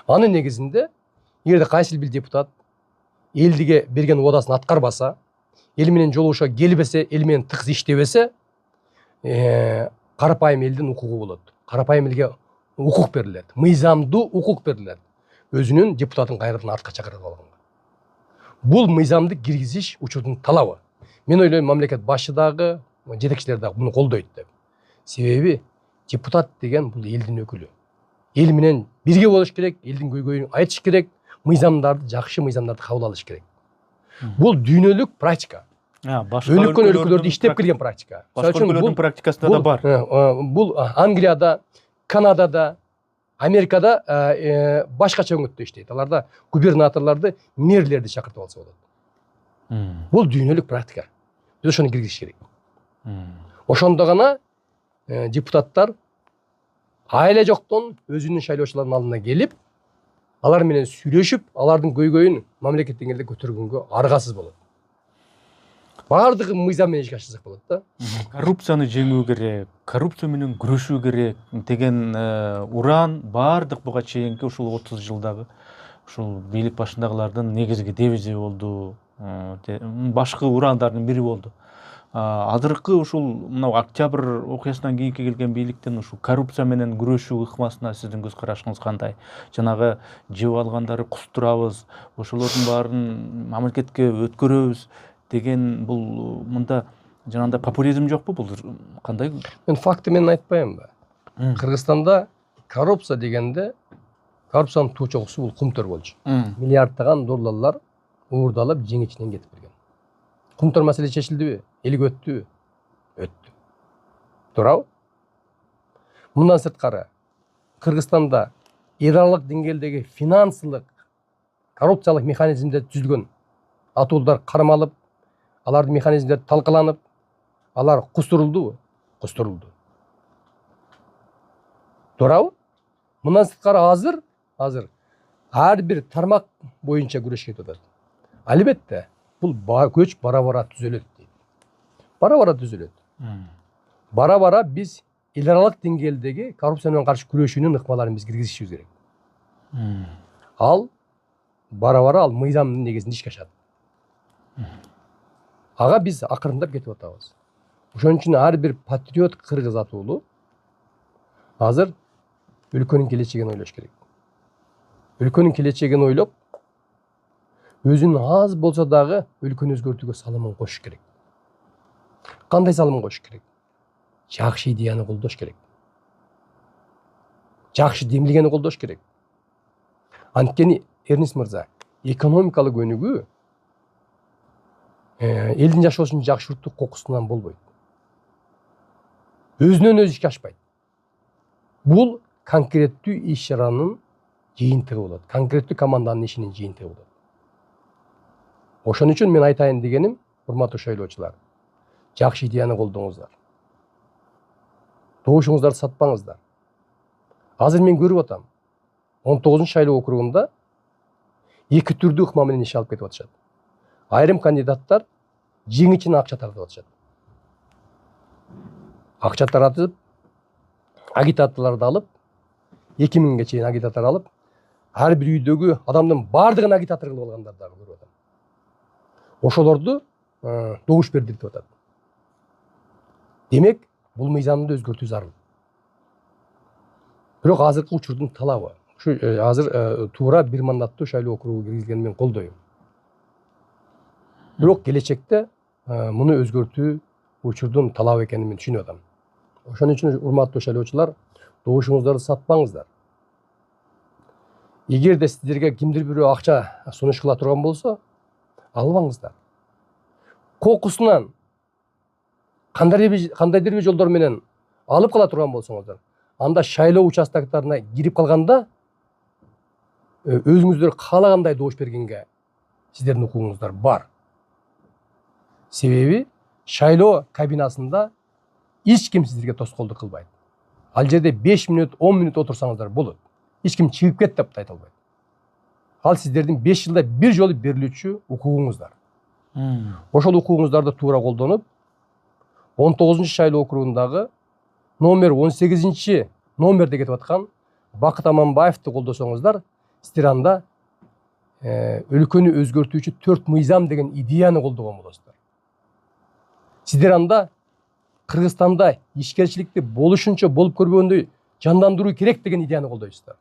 Анын негизинде, эгерде кайсы бир депутат элдиге берген убадасын аткарбаса, эл менен жолугушууга келбесе, эл менен тыгыз иштебесе, карапайым элдин укугу болот. Карапайым элге укук берилет. Мыйзамдуу укук берилет. Өзүнүн депутатын кайрадан артка чакырып алганга. Бул мыйзамды киргизиш учурдун талабы. Мен ойлойм, мамлекет башы дагы, жетекчилер дагы муну колдойт деп. Себеби депутат деген бул элдин өкүлү. Эл менен бирге болуш керек, элдин көйгөйүн айтыш керек, мыйзамдарды, жакшы мыйзамдарды кабыл алыш керек. Бул дүйнөлүк практика. Өнүккөн өлкөлөрдө иштеп келген практика. Башка өлкөлөрдүн практикасында да бар. Бул Англияда, Канадада, Америкада башкача өңөттө иштейт. Аларда губернаторлорду, мэрлерди чакыртып алса болот. Бул дүйнөлүк практика. Биз ошону киргизиш керек. Ошондо гана депутаттар айла жоктон өзүнүн шайлоочуларынын алдына келип, алар менен сүйлөшүп, алардын көйгөйүн мамлекет деңгээлде көтөргөнгө аргасыз болот. Бардыгы мыйзам менен ишке ашырсак болот да. Коррупцияны жеңүү керек, коррупция менен күрөшүү керек деген уран бардык буга чейинки ушул 30 жылдагы ушул бийлик башындагылардын негизги девизи болду. Башкы урандардын бири болду. Азыркы ушул мына октябрь окуясынан кийинки келген бийликтин ушул коррупция менен күрөшүү ыкмасына сиздин көз карашыңыз кандай? Жанагы жеп алгандарды кустурабыз, ошолордун баарын мамлекетке өткөрөбүз деген бул мында жанагындай популизм жокпу? Бул кандай? Мен факты менен айтпаймынбы? Кыргызстанда коррупция дегенде коррупциянын туу чокусу бул кумтөр болчу. Миллиарддаган долларлар уурдалып, жең ичинен кетип келген. Кумтөр маселе чечилдиби? Элге өттүбү? Өттү. Туурабы? Мындан сырткары Кыргызстанда эл аралык деңгээлдеги финансылык коррупциялык механизмдер түзүлгөн. Атуулдар кармалып, алардын механизмдери талкаланып, алар кустурулдубу? Кустурулду. Туурабы? Мындан сырткары азыр ар бир тармак боюнча күрөш кетип атат. Албетте, бул көч бара-бара түзөлөт дейт. Бара-бара түзөлөт. Бара-бара биз эл аралык деңгээлдеги коррупция менен каршы күрөшүүнүн ыкмаларын биз киргизишибиз керек. Ал бара-бара ал мыйзамдын негизинде ишке ашат. Ага биз акырындап кетип атабыз. Ошон үчүн ар бир патриот кыргыз атуулу азыр өлкөнүн келечегин ойлош керек. Өлкөнүн келечегин ойлоп, өзүнүн аз болсо дагы өлкөнү өзгөртүүгө салымын кошуш керек. Кандай салым кошуш керек? Жакшы идеяны колдош керек. Жакшы демилгени колдош керек. Анткени Эрнис мырза, экономикалык өнүгүү элдин жашоосун жакшыртуу кокусунан болбойт. Өзүнөн өзү ишке ашпайт. Бул конкреттүү иш чаранын жыйынтыгы болот. Конкреттүү команданын ишинин жыйынтыгы болот. Ошон үчүн мен айтайын дегеним, урматтуу шайлоочулар, жакшы идеяны колдоңуздар. Добушуңуздарды сатпаңыздар. Азыр мен көрүп атам. 19-шайлоо округунда эки түрдүү ыкма менен иш алып кетип атышат. Айрым кандидаттар жең ичине акча тартып атышат. Акча таратып, агитаторлорду алып, 2000ге чейин агитатор алып, ар бир үйдөгү адамдын бардыгын агитатор кылып алгандар дагы көрүп атам. Ошолорду добуш бердиртип атат. Демек, бул мыйзамды өзгөртүү зарыл. Бирок азыркы учурдун талабы, ушу азыр туура бир мандаттуу шайлоо округу киргизгенин мен колдойм. Бирок келечекте муну өзгөртүү учурдун талабы экенин мен түшүнүп атам. Ошон үчүн урматтуу шайлоочулар, добушуңуздарды сатпаңыздар. Эгерде сиздерге кимдир бирөө акча сунуш кыла турган болсо, албаңыздар. Кокусунан кандайдыр бир жолдор менен алып кала турган болсоңуздар, анда шайлоо участоктарына кирип калганда өзүңүздөр каалагандай добуш бергенге сиздердин укугуңуздар бар. Себеби шайлоо кабинасында эч ким сиздерге тоскоолдук кылбайт. Ал жерде 5 мүнөт, 10 мүнөт отурсаңыздар болот. Эч ким чыгып кет деп айта албайт. Ал сиздердин 5 жылда бир жолу берилүүчү укугуңуздар. Ошол укугуңуздарды туура колдонуп, 19 шайлоо округундагы номер 18 номерде кетип аткан Бакыт Аманбаевди колдосоңуздар, сиздер анда өлкөнү өзгөртүүчү 4 мыйзам деген идеяны колдогон болосуздар. Сиздер анда Кыргызстанда ишкерчиликти болушунча болуп көрбөгөндөй жандандыруу керек деген идеяны колдойсуздар.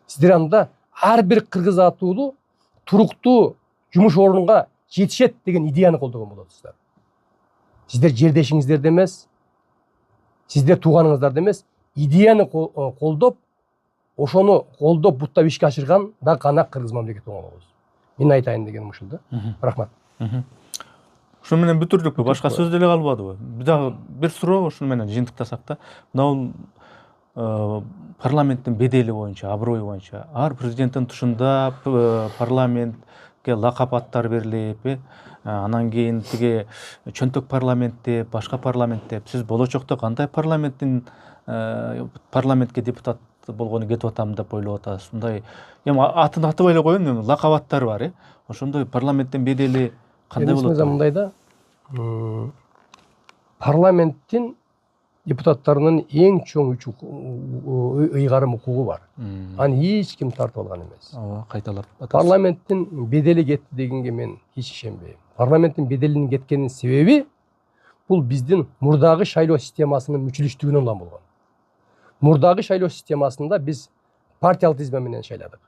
Сиздер анда ар бир кыргыз атуулу туруктуу жумуш орунга жетишет деген идеяны колдогон болосуздар. Сиздер жердешиңиздерди эмес, сиздер тууганыңыздарды эмес, идеяны колдоп, ошону колдоп буттап ишке ашырган да гана кыргыз мамлекети болобуз. Мен айтайын дегеним ушул да. Рахмат. Ушун менен бүтүрдүкпү, башка сөз деле калбадыбы? Дагы бир суроо ушун менен жыйынтыктасак да, мына парламенттин бедели боюнча, аброю боюнча, ар президенттин тушунда парламентке лакап аттар берилип, анан кийин тиги чөнтөк парламентте, башка парламентте, сиз болочокто кандай парламентке депутат болгону кетип атам деп ойлоп атасыз? Мындай эми атын атыбай эле коеюн, эми лакап аттар бар, ошондой парламенттин бедели кандай болот? Мындай да, парламенттин депутаттарынын эң чоң ыйгарым укугу бар. Аны эч ким тартып алган эмес. Ооба, кайталап атасыз. Парламенттин бедели кетти дегенге мен эч ишенбейм. Парламенттин беделинин кеткенинин себеби бул биздин мурдагы шайлоо системасынын мүчүлүштүгүнөн улам болгон. Мурдагы шайлоо системасында биз партиялык тизме менен шайладык.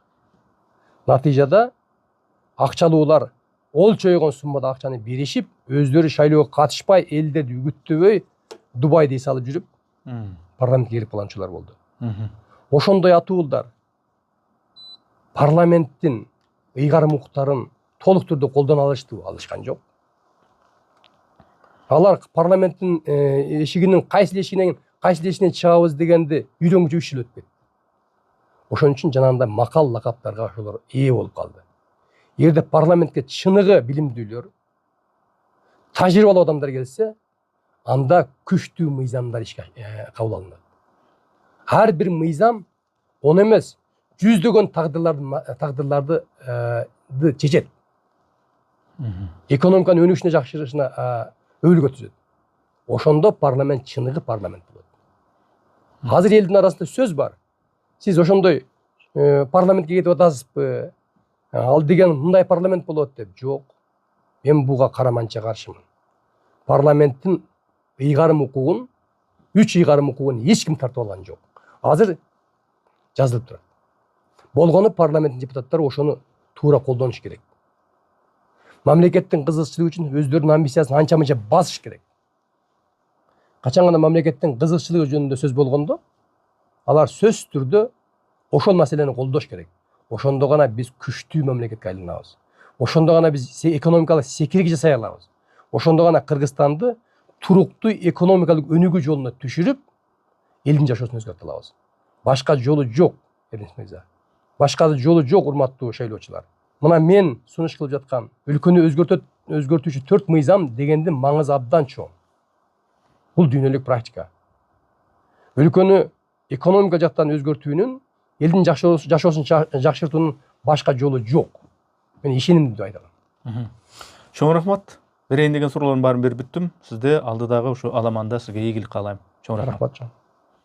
Натыйжада акчалуулар ол чойгон суммада акчаны беришип, өздөрү шайлоого катышпай, элдерди үгүттөбөй, Дубай дей салып жүрүп, парламентке кирип калганчылар болду. Ошондой атуулдар парламенттин ыйгарым укуктарын толук түрдө колдоно алыштыбы? Алышкан жок. Алар парламенттин эшигинин кайсы эшигинен чыгабыз дегенди үйрөнгүчө 3 жыл өтүп кетти. Ошон үчүн жанагындай макал лакаптарга ошолор ээ болуп калды. Эгерде парламентке чыныгы билимдүүлөр, тажрыйбалуу адамдар келсе, анда күчтүү мыйзамдар ишке кабыл алынат. Ар бир мыйзам он эмес, жүздөгөн тагдырларды чечет. Экономиканын өнүгүшүнө жакшырышына өбүлгө түзөт. Ошондо парламент чыныгы парламент болот. Азыр элдин арасында сөз бар. Сиз ошондой парламентке кетип атасызбы? Ал деген мындай парламент болот деп. Жок. Мен буга караманча каршымын. Парламенттин ыйгарым укугун, 3 ыйгарым укугун эч ким тартып алган жок. Азыр жазылып турат. Болгону парламенттин депутаттары ошону туура колдонуш керек. Мамлекеттин кызыкчылыгы үчүн өздөрүнүн амбициясын анча-мынча басыш керек. Качан гана мамлекеттин кызыкчылыгы жөнүндө сөз болгондо, алар сөзсүз түрдө ошол маселени колдош керек. Ошондо гана биз күчтүү мамлекетке айланабыз. Ошондо гана биз экономикалык секирик жасай алабыз. Ошондо гана Кыргызстанды туруктуу экономикалык өнүгүү жолуна түшүрүп, элдин жашоосун өзгөртө алабыз. Башка жолу жок, Эрдинч мырза. Башка жолу жок, урматтуу шайлоочулар. Мына мен сунуш кылып жаткан өлкөнү өзгөртүүчү 4 мыйзам дегендин маңызы абдан чоң. Бул дүйнөлүк практика. Өлкөнү экономика жактан өзгөртүүнүн, элдин жашоосун жакшыртуунун башка жолу жок. Мен ишенимдүү айтам. Чоң рахмат. Берейин деген суроолордун баарын берип бүттүм. Сизде алдыдагы ушу аламанда сизге ийгилик каалайм. Чоң рахмат.